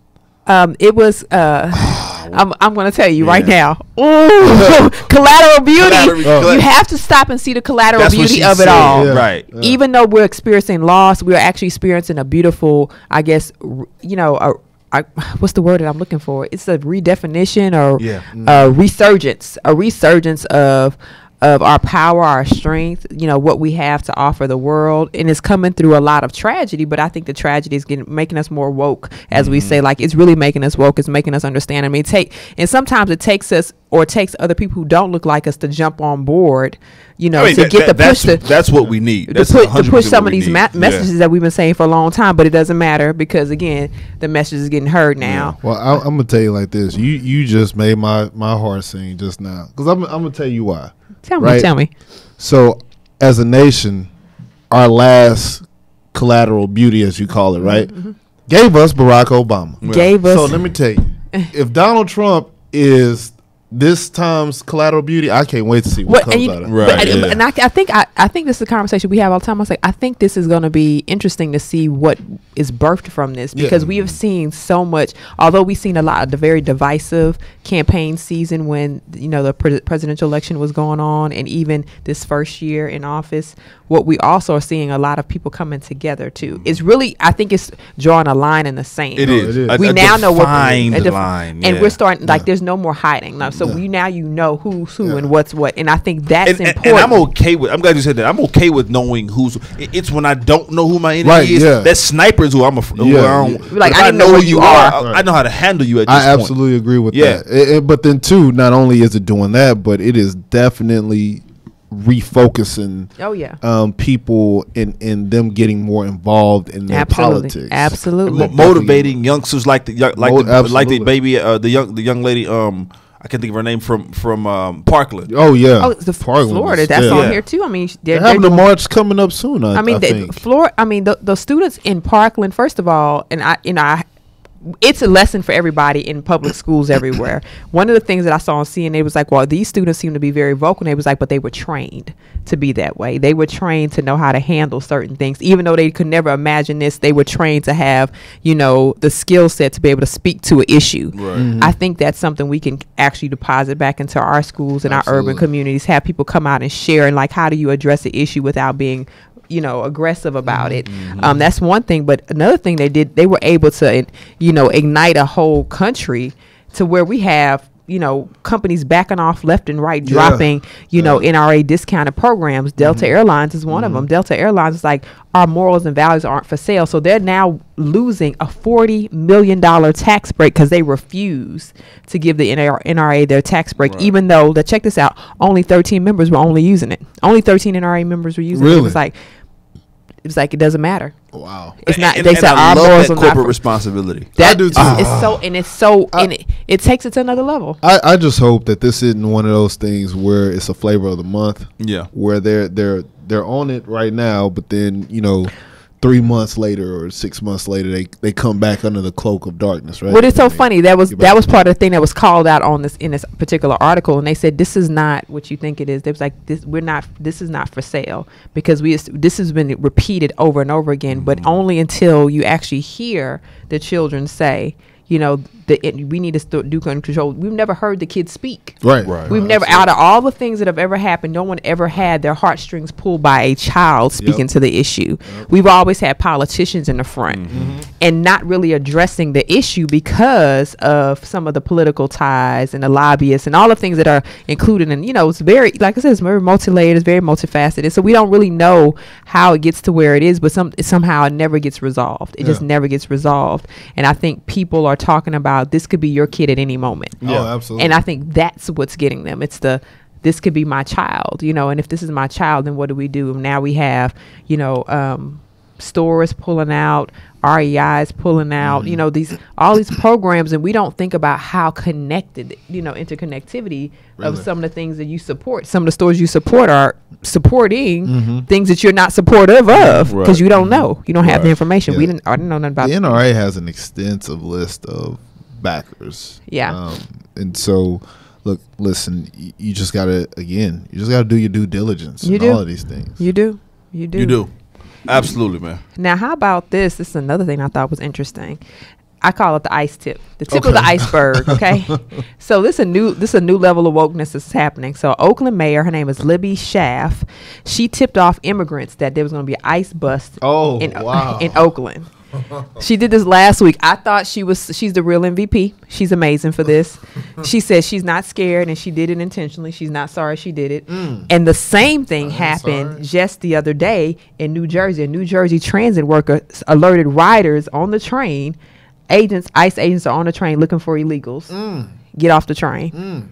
It was I'm going to tell you right now. Ooh, collateral beauty. You have to stop and see the collateral beauty of it all. Yeah. Right. Yeah. Even though we're experiencing loss, we're actually experiencing a beautiful, I guess, what's the word that I'm looking for? It's a redefinition or a resurgence of our power, our strength, what we have to offer the world. And it's coming through a lot of tragedy, but I think the tragedy is making us more woke, as we say. Like, it's really making us woke. It's making us understand. I mean, and sometimes it takes us, or it takes other people who don't look like us to jump on board, to get the push. That's what we need. To push some of these messages that we've been saying for a long time, but it doesn't matter, because again, the message is getting heard now. Well, I'm gonna tell you like this. You just made my heart sing just now, because I'm gonna tell you why. Tell me. So, as a nation, our last collateral beauty, as you call it, right, gave us Barack Obama. So let me tell you, if Donald Trump is this time's collateral beauty, I can't wait to see what comes out of it. Right. And I think this is a conversation we have all the time. I think this is going to be interesting to see what is birthed from this, because we have seen so much. Although we've seen a lot of the very divisive campaign season when the presidential election was going on, and even this first year in office, what we also are seeing a lot of people coming together too. It's really, I think it's drawing a line in the sand. It is. We now know what line, and we're starting there's no more hiding now. So you know who's who and what's what, and I think that's important. And I'm okay with. I'm glad you said that. I'm okay with knowing who's. It's when I don't know who my enemy is. That sniper is who I'm. Like, I know who you are. I know how to handle you at this point. I absolutely agree with that. But then too, not only is it doing that, but it is definitely refocusing people in them getting more involved in their politics. Absolutely. Motivating youngsters like the baby the young lady I can't think of her name from Parkland. Oh yeah. Oh, the Florida. That's on here too. I mean, they're having a march coming up soon. I think. The students in Parkland, first of all, and it's a lesson for everybody in public schools everywhere. One of the things that I saw on CNN was like, well, these students seem to be very vocal. And they was like, but they were trained to be that way. They were trained to know how to handle certain things. Even though they could never imagine this, they were trained to have, the skill set to be able to speak to an issue. Right. I think that's something we can actually deposit back into our schools and our urban communities, have people come out and share, and like, how do you address the issue without being aggressive about it. That's one thing. But another thing they did, they were able to, ignite a whole country to where we have, companies backing off left and right, dropping, NRA discounted programs. Delta Airlines is one of them. Delta Airlines is like, our morals and values aren't for sale. So they're now losing a $40 million tax break because they refuse to give the NRA their tax break, even though, check this out, only 13 members were only using it. Only 13 NRA members were using it. It was like it doesn't matter. Wow. It's not. And they said I our love morals that are corporate not responsibility. I do too. It takes it to another level. I just hope that this isn't one of those things where it's a flavor of the month. Yeah. Where they're on it right now, but then 3 months later or 6 months later they come back under the cloak of darkness, right? Well, it's so funny. That was part of the thing that was called out in this particular article, and they said this is not what you think it is. They was like, this is not for sale, because this has been repeated over and over again, but only until you actually hear the children say, we need to do gun control. We've never heard the kids speak. Right. We've never, out of all the things that have ever happened, no one ever had their heartstrings pulled by a child speaking to the issue. We've always had politicians in the front and not really addressing the issue because of some of the political ties and the lobbyists and all the things that are included. And, it's very, like I said, it's very multi-layered, it's very multifaceted. So we don't really know how it gets to where it is, but somehow it never gets resolved. It just never gets resolved. And I think people are talking about this could be your kid at any moment. Yeah, absolutely. And I think that's what's getting them. It's this could be my child, and if this is my child, then what do we do? Now we have, stores pulling out, REIs pulling out, all these programs, and we don't think about how connected, interconnectivity of some of the things that you support. Some of the stores you support are supporting things that you're not supportive of because you don't know. You don't have the information. I didn't know nothing about the NRA has an extensive list of backers. Yeah. And so, look, listen, you just gotta do your due diligence You and do. all of these things. You do. You do. Absolutely, man. Now, how about this? This is another thing I thought was interesting. I call it the ice tip, the tip of the iceberg. Okay, so this is a new level of wokeness that's happening. So Oakland mayor, her name is Libby Schaaf. She tipped off immigrants that there was going to be an ice bust. in Oakland. She did this last week. I thought she's the real MVP. She's amazing for this. She says she's not scared and she did it intentionally. She's not sorry she did it. And the same thing happened just the other day in New Jersey. A New Jersey transit worker alerted riders on the train. ICE agents are on the train looking for illegals. Get off the train.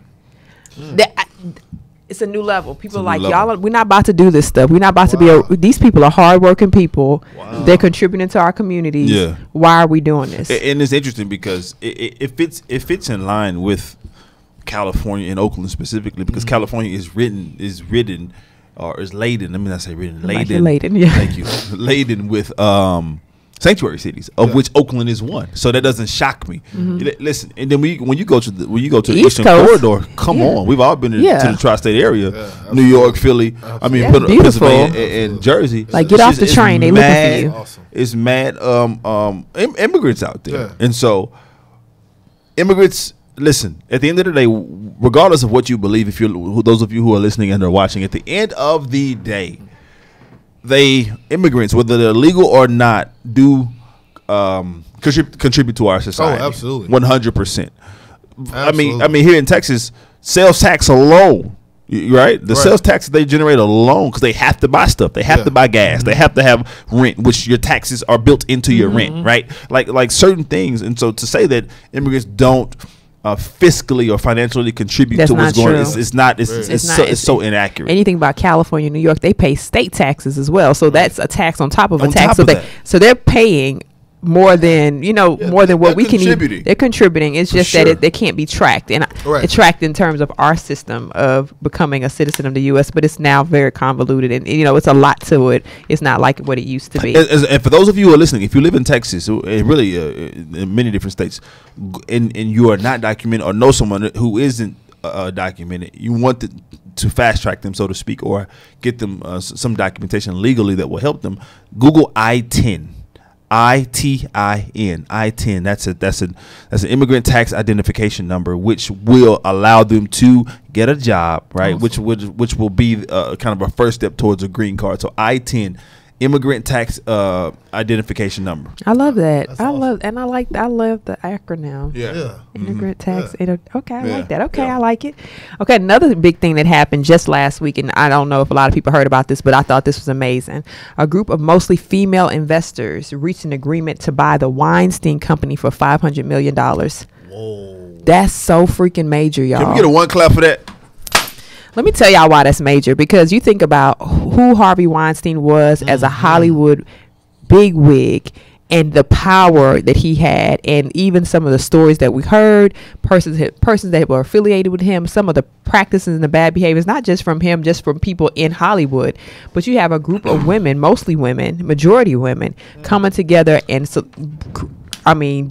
It's a new level. People are like, y'all, we're not about to do this stuff. We're not about to be, these people are hardworking people. They're contributing to our communities. Yeah. Why are we doing this? And it's interesting because it fits in line with California and Oakland specifically, because California is laden, let me not say ridden, laden. Yeah. Thank you. Laden with sanctuary cities, of which Oakland is one. So that doesn't shock me. Listen, and then when you go to the Eastern Corridor, come on, we've all been to the tri-state area, New York, Philly. I mean, Pennsylvania and Jersey. Like, get off the train. They looking for you. Awesome. It's mad immigrants out there, and so immigrants. Listen, at the end of the day, regardless of what you believe, those of you who are listening and are watching, at the end of the day, immigrants, whether they're legal or not, do contribute to our society. Oh, absolutely, 100%. I mean, here in Texas, sales tax alone, right? The sales tax they generate alone, because they have to buy stuff, they have to buy gas, they have to have rent, which your taxes are built into your rent, right? Like certain things, and so to say that immigrants don't fiscally or financially contribute to what's going on, it's so inaccurate. Anything about California, New York, they pay state taxes as well, so that's a tax on top of a tax. So they're paying more than more than what we can eat. They're contributing. It's just that they can't be tracked, and it's tracked in terms of our system of becoming a citizen of the U.S. But it's now very convoluted, and it's a lot to it. It's not like what it used to be. And for those of you who are listening, if you live in Texas, and really in many different states, and you are not documented or know someone who isn't documented, you want to fast track them, so to speak, or get them some documentation legally that will help them. Google I-10. I-10. That's an immigrant tax identification number, which will allow them to get a job, right? Awesome. Which will be kind of a first step towards a green card. So I-10 immigrant tax identification number. I love that. That's I awesome. love the acronym. Yeah. Immigrant tax. Okay, I Yeah. like that. Okay, Yeah. I like it. Okay, another big thing that happened just last week, and I don't know if a lot of people heard about this, but I thought this was amazing. A group of mostly female investors reached an agreement to buy the Weinstein Company for $500 million. Whoa. That's so freaking major, y'all. Can we get a one clap for that? Let me tell y'all why that's major, because you think about who Harvey Weinstein was as a Hollywood bigwig and the power that he had, and even some of the stories that we heard, persons that were affiliated with him, some of the practices and the bad behaviors, not just from him, just from people in Hollywood. But you have a group of women, mostly women, majority women, coming together and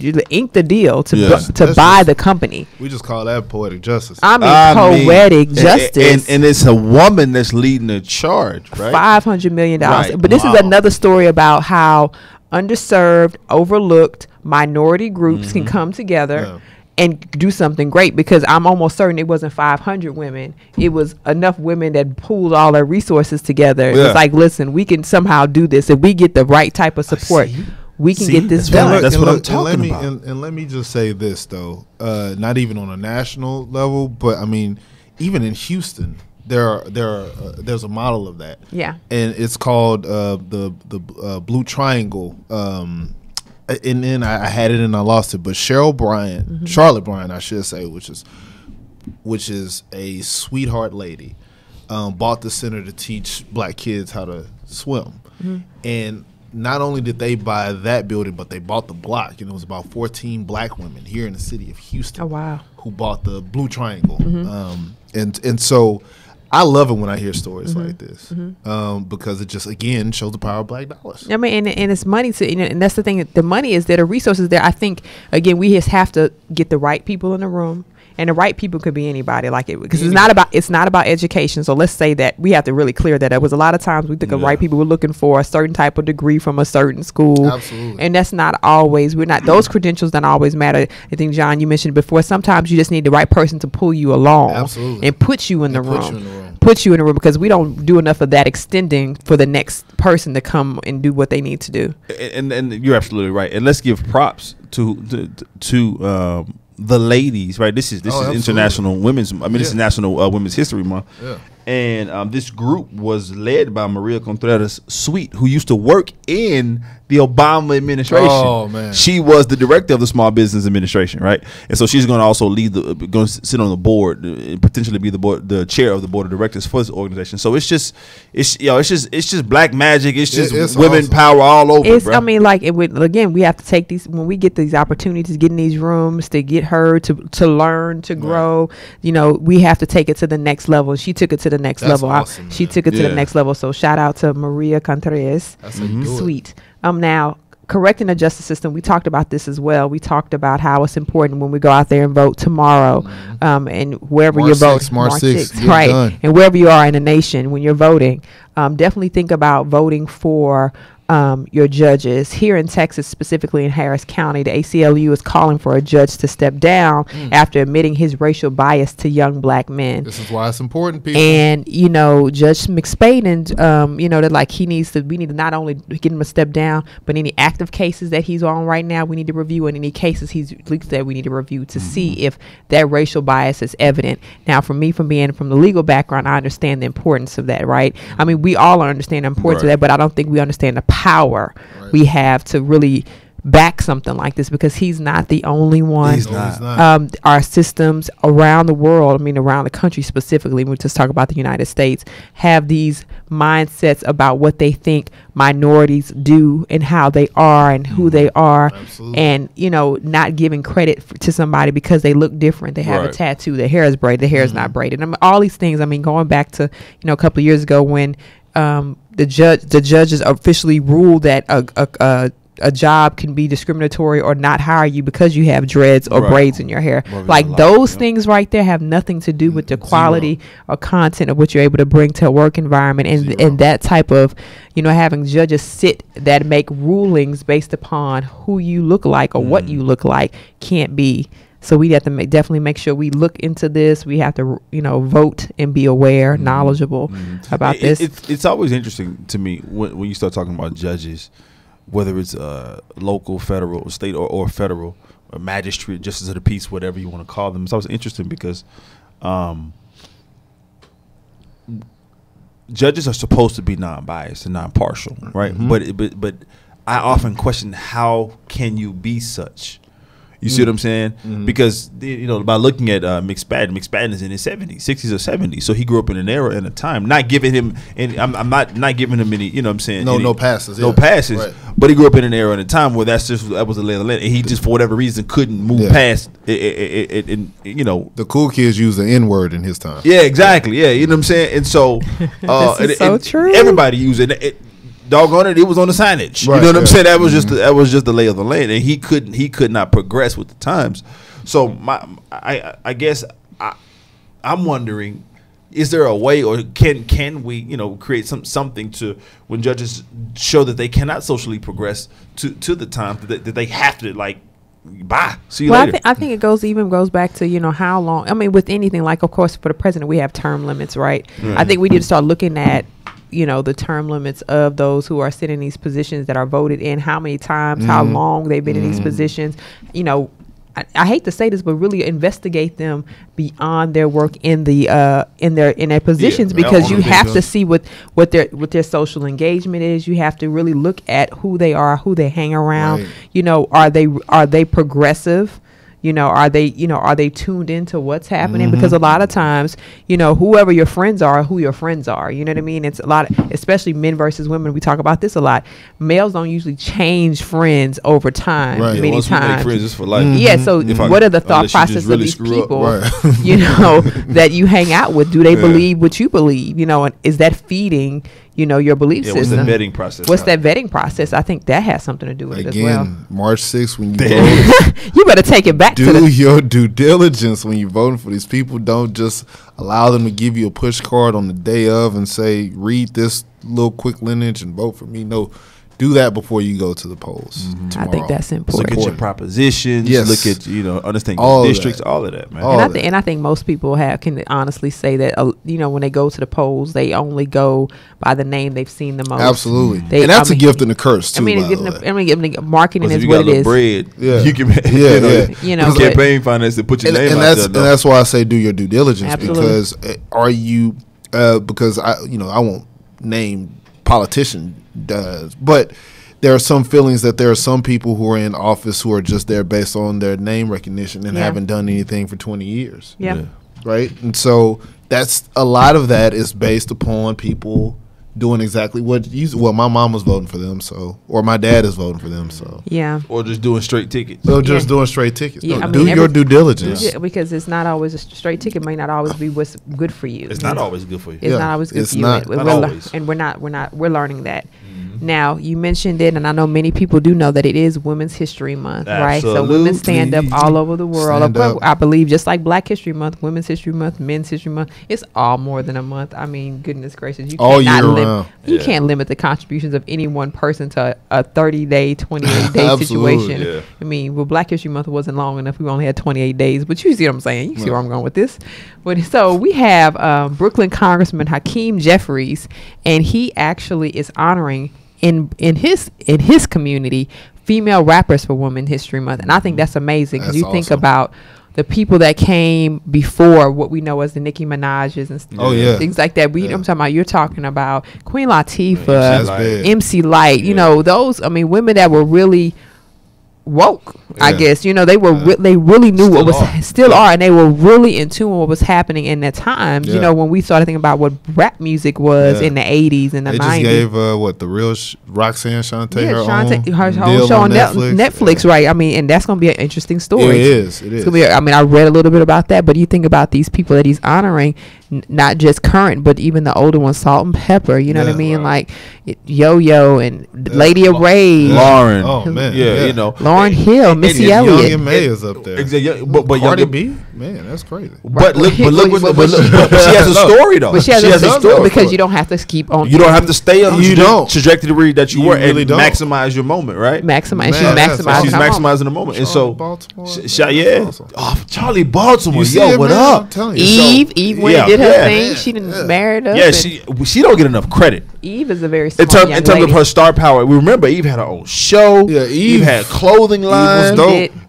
you ink the deal to buy the company. We just call that poetic justice. Poetic justice. And it's a woman that's leading the charge, right? $500 million. Right. But this is another story about how underserved, overlooked minority groups can come together and do something great, because I'm almost certain it wasn't 500 women. It was enough women that pooled all their resources together. It was like, listen, we can somehow do this. If we get the right type of support, we can get this done. That's what I'm talking about. And let me just say this, though. Not even on a national level, but I mean, even in Houston, there's a model of that. Yeah. And it's called the Blue Triangle. And then I had it and I lost it. But Charlotte Bryant, I should say, which is a sweetheart lady, bought the center to teach black kids how to swim. And not only did they buy that building, but they bought the block, and it was about 14 black women here in the city of Houston. Oh, wow. Who bought the Blue Triangle. And so I love it when I hear stories like this, because it just, again, shows the power of black dollars. I mean, and it's money and that's the thing. The money is there, the resources there. I think, again, we just have to get the right people in the room. And the right people could be anybody, because it's not about education. So let's say that we have to really clear that up. Because a lot of times we think of right people, we're looking for a certain type of degree from a certain school. Absolutely. And that's not always, those credentials don't always matter. I think, John, you mentioned before, sometimes you just need the right person to pull you along. Absolutely. And put you in the room. Put you in the room, because we don't do enough of that extending for the next person to come and do what they need to do. And you're absolutely right. And let's give props to the ladies, right? This is International Women's. This is National Women's History Month. Yeah. And this group was led by Maria Contreras Sweet, who used to work in the Obama administration. Oh, man. She was the director of the Small Business Administration, right? And so she's going to also going to sit on the board, and potentially be the chair of the board of directors for this organization. So it's just black magic. It's just women power all over. Bro. Again, we have to take these, when we get these opportunities, get in these rooms to get her to learn, to grow. We have to take it to the next level. She took it to the next level. Awesome, she took it to the next level. So shout out to Maria Contreras Sweet. Now, correcting the justice system, we talked about this as well. We talked about how it's important when we go out there and vote tomorrow, and wherever you vote, March 6th, right? done. And wherever you are in the nation when you're voting, definitely think about voting for your judges. Here in Texas, specifically in Harris County, the ACLU is calling for a judge to step down after admitting his racial bias to young black men. This is why it's important, people. And Judge McSpadden, that we need to not only get him a step down, but any active cases that he's on right now, we need to review, and any cases he's leaked that we need to review to see if that racial bias is evident. Now, for me, from the legal background, I understand the importance of that, right? I mean, we all understand the importance of that, but I don't think we understand the power we have to really back something like this, because he's not the only one. He's not. Our systems around the world, around the country specifically, we just talk about the United States, have these mindsets about what they think minorities do and how they are and who they are. Absolutely. And not giving credit to somebody because they look different. They have a tattoo, their hair is braided, their hair is not braided. All these things, going back to a couple of years ago when the judges officially ruled that a job can be discriminatory or not hire you because you have dreads or braids in your hair. Those things right there have nothing to do with the quality or content of what you're able to bring to a work environment. And that type of, having judges sit that make rulings based upon who you look like or what you look like can't be So we have to definitely make sure we look into this. We have to, vote and be aware, knowledgeable about this. It's always interesting to me when you start talking about judges, whether it's local, federal, state, or federal, or magistrate, justice of the peace, whatever you want to call them. It's always interesting because judges are supposed to be non-biased and non-partial, right? But I often question, how can you be such? You see what I'm saying? Because by looking at McSpadden is in his 60s or 70s, so he grew up in an era and a time. Not giving him any, I'm not giving him any, you know what I'm saying? No passes. No passes. Right. But he grew up in an era and a time where that was a lay of the land, and he just for whatever reason couldn't move past it. The cool kids use the N-word in his time. Yeah, exactly. Yeah, you know what I'm saying? And so this is so true. Everybody used it. Doggone it was on the signage. Right, you know what I'm saying? That was just the lay of the land, and he could not progress with the times. So I guess I'm wondering, is there a way, or can we create something to, when judges show that they cannot socially progress to the time that they have to bye, see you later. I think it goes back to how long. I mean, with anything, like, of course, for the president we have term limits, right? I think we need to start looking at the term limits of those who are sitting in these positions that are voted in, how many times, how long they've been in these positions. I hate to say this, but really investigate them beyond their work in their positions, because you have to see what their social engagement is. You have to really look at who they are, who they hang around. Right. Are they progressive? Are they tuned into what's happening? Because a lot of times, whoever your friends are, who your friends are, you know what I mean? It's a lot, especially men versus women. We talk about this a lot. Males don't usually change friends over time. Right. Many once times. We make friends, it's for life. Yeah. So what are the thought process of these people, that you hang out with? Do they believe what you believe? And is that feeding your belief system? What's the vetting process? What's that vetting process? I think that has something to do with it as well. March 6th, when you vote, you better take it back. Do your due diligence when you're voting for these people. Don't just allow them to give you a push card on the day of and say, read this little quick lineage and vote for me. No, do that before you go to the polls. I think that's important. Look at your propositions. Yes. Look at understand your districts. All of that, man. And I think most people can honestly say that when they go to the polls, they only go by the name they've seen the most. Absolutely, and that's a gift and a curse too. Marketing is what it is. Bread, you can campaign finance to put your name out there. And that's why I say do your due diligence. Absolutely. Because because I won't name politician does, but there are some feelings that there are some people who are in office who are just there based on their name recognition and haven't done anything for 20 years. Yeah. Right. And so that's a lot of that is based upon people doing exactly what my mom was voting for them, or my dad is voting for them, or just doing straight tickets. Doing straight tickets. Do your due diligence. Yeah, because it's not always a straight ticket. May not always be what's good for you. It's not always good for you. It's not always good for you. Not always. And we're learning that. Now, you mentioned it, and I know many people do know that it is Women's History Month, right? So women stand up all over the world. I believe just like Black History Month, Women's History Month, Men's History Month, it's all more than a month. I mean, goodness gracious. You can't limit the contributions of any one person to a 30-day, 28-day situation. Yeah. I mean, Black History Month wasn't long enough. We only had 28 days. But you see what I'm saying. You see where I'm going with this. But so we have Brooklyn Congressman Hakeem Jeffries, and he actually is honoring in his community female rappers for Women's History Month. And I think that's amazing, because you think about the people that came before what we know as the Nicki Minaj's and things like that. You're talking about Queen Latifah, MC Light, those, women that were really woke, I guess. They were they really knew what was still are, and they were really in tune with what was happening in that time. When we started thinking about what rap music was in the 80s and the 90s. They just gave the real Roxanne Shante her own show on Netflix, right? And that's going to be an interesting story. It is. It's gonna be. I read a little bit about that, but you think about these people that he's honoring, not just current, but even the older ones, Salt and Pepper. You know what I mean? Right. Like Yo-Yo and Lady of Rage, Lauren. Lauren Hill, Missy Elliott. Young M.A. is up there. But Cardi B. Man, that's crazy. But look, she has a story though. But she has a story because you don't have to keep on. You don't have to stay on the trajectory that you were really and maximize your moment, right? She's maximizing the moment, and so Baltimore, Charlie Baltimore, yo, what up? Eve when it did her thing, she didn't marry us. Yeah, she don't get enough credit. Eve is a very smart in terms of her star power. We remember Eve had her own show. Yeah, Eve had clothing line.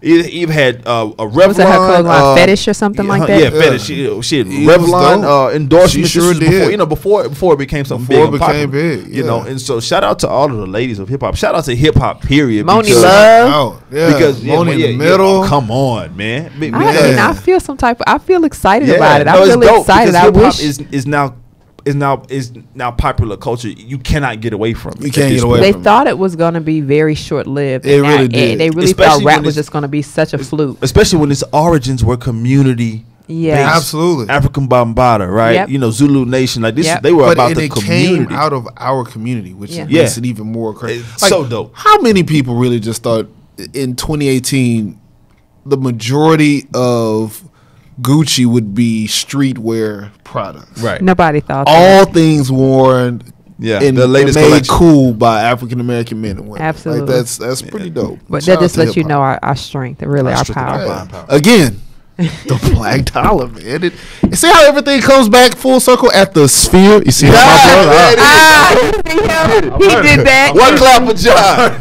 Eve had a Revlon. Was it her clothing line Fetish or something like that? Yeah, Fetish. She had Revlon endorsements. She sure did. Before it became something big. You know, and so shout out to all of the ladies of hip hop. Shout out to hip hop. Period. Moni Love. Because Moni in the middle. Come on, man. I feel some type of. I feel excited about it. I'm really excited. I wish is now popular culture. You cannot get away from it. You can't get away from it. They thought it was going to be very short-lived. It really did. They really thought rap was just going to be such a fluke. Especially when its origins were community. Yeah, absolutely. African Bambaataa, right? Yep. You know, Zulu Nation. Like this, they were about the community. Came out of our community, which makes it even more crazy. Like, so dope. How many people really just thought in 2018 the majority of Gucci would be streetwear products? Right. Nobody thought all things worn. Yeah, and the latest made collection. Cool by African American men and women. Absolutely, like that's pretty dope. But that just lets you know our strength, really our power. Again, the Black Dollar, man. And see how everything comes back full circle at the Sphere. You see how my brother? He did that. One clap for John.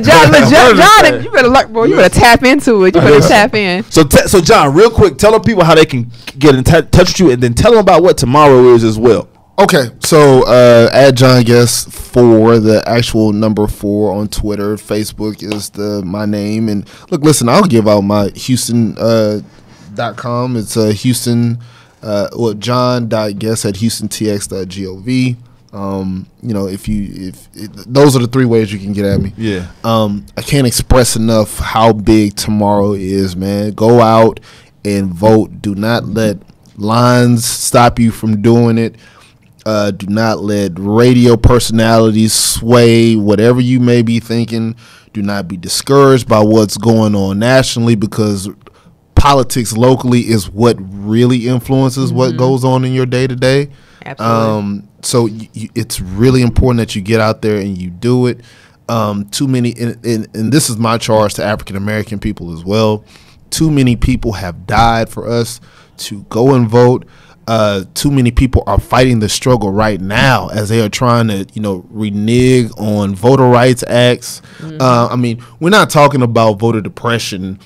John, you better look, boy. You better tap into it. You better tap in. So John, real quick, tell the people how they can get in touch with you, and then tell them about what tomorrow is as well. Okay, so at John Guest 4, the actual number 4 on Twitter. Facebook is my name. And look, listen, I'll give out my Houston.com. It's Houston, John.guest at HoustonTX.gov. You know, if those are the 3 ways you can get at me. Yeah. I can't express enough how big tomorrow is, man. Go out and vote. Do not let lines stop you from doing it. Do not let radio personalities sway whatever you may be thinking. Do not be discouraged by what's going on nationally, because politics locally is what really influences what goes on in your day to day. Absolutely. So it's really important that you get out there and you do it. Too many, and this is my charge to African American people as well. Too many people have died for us to go and vote. Too many people are fighting the struggle right now as they are trying to, renege on voter rights acts. I mean, we're not talking about voter depression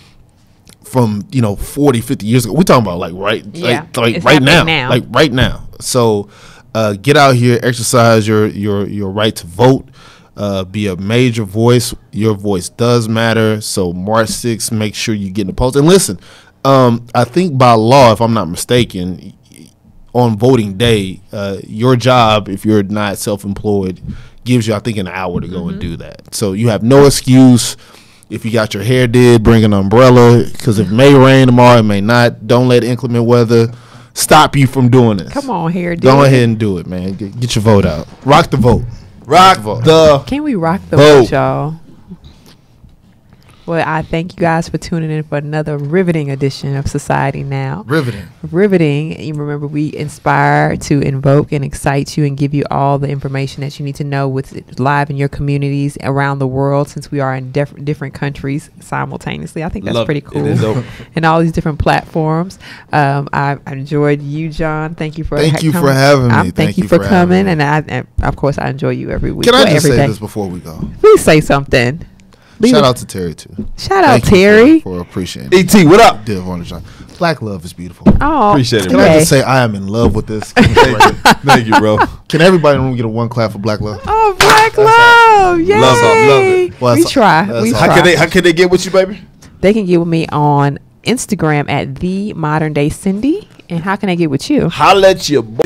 from, 40, 50 years ago. We're talking about right now. Like right now. So get out here, exercise your right to vote. Be a major voice. Your voice does matter. So March 6th, make sure you get in the polls. And listen, I think by law, if I'm not mistaken, on voting day, your job, if you're not self-employed, gives you, I think, an hour to go and do that. So you have no excuse. If you got your hair did, bring an umbrella, because it may rain tomorrow, it may not. Don't let inclement weather stop you from doing this. Come on, hair did. Go ahead and do it, man. Get your vote out. Rock the vote. Can we rock the vote, y'all? Well, I thank you guys for tuning in for another riveting edition of Society Now. Riveting. You remember, we inspire to invoke and excite you and give you all the information that you need to know with live in your communities around the world, since we are in different countries simultaneously. I think that's pretty cool. And all these different platforms. I enjoyed you, John. Thank you for having me. Thank you for coming. And of course, I enjoy you every week. Can I just say this before we go? Please say something. Shout out to Terry too. Shout out Terry for appreciating it. ET, what up? Black love is beautiful. Oh, appreciate it. Can I just say I am in love with this? Thank you, bro. Can everybody in the room get a 1 clap for Black love? Oh, Black love! Yay! Love it. Well, we try. How can they get with you, baby? They can get with me on Instagram at @TheModernDayCindy. And how can they get with you? Holla at your boy.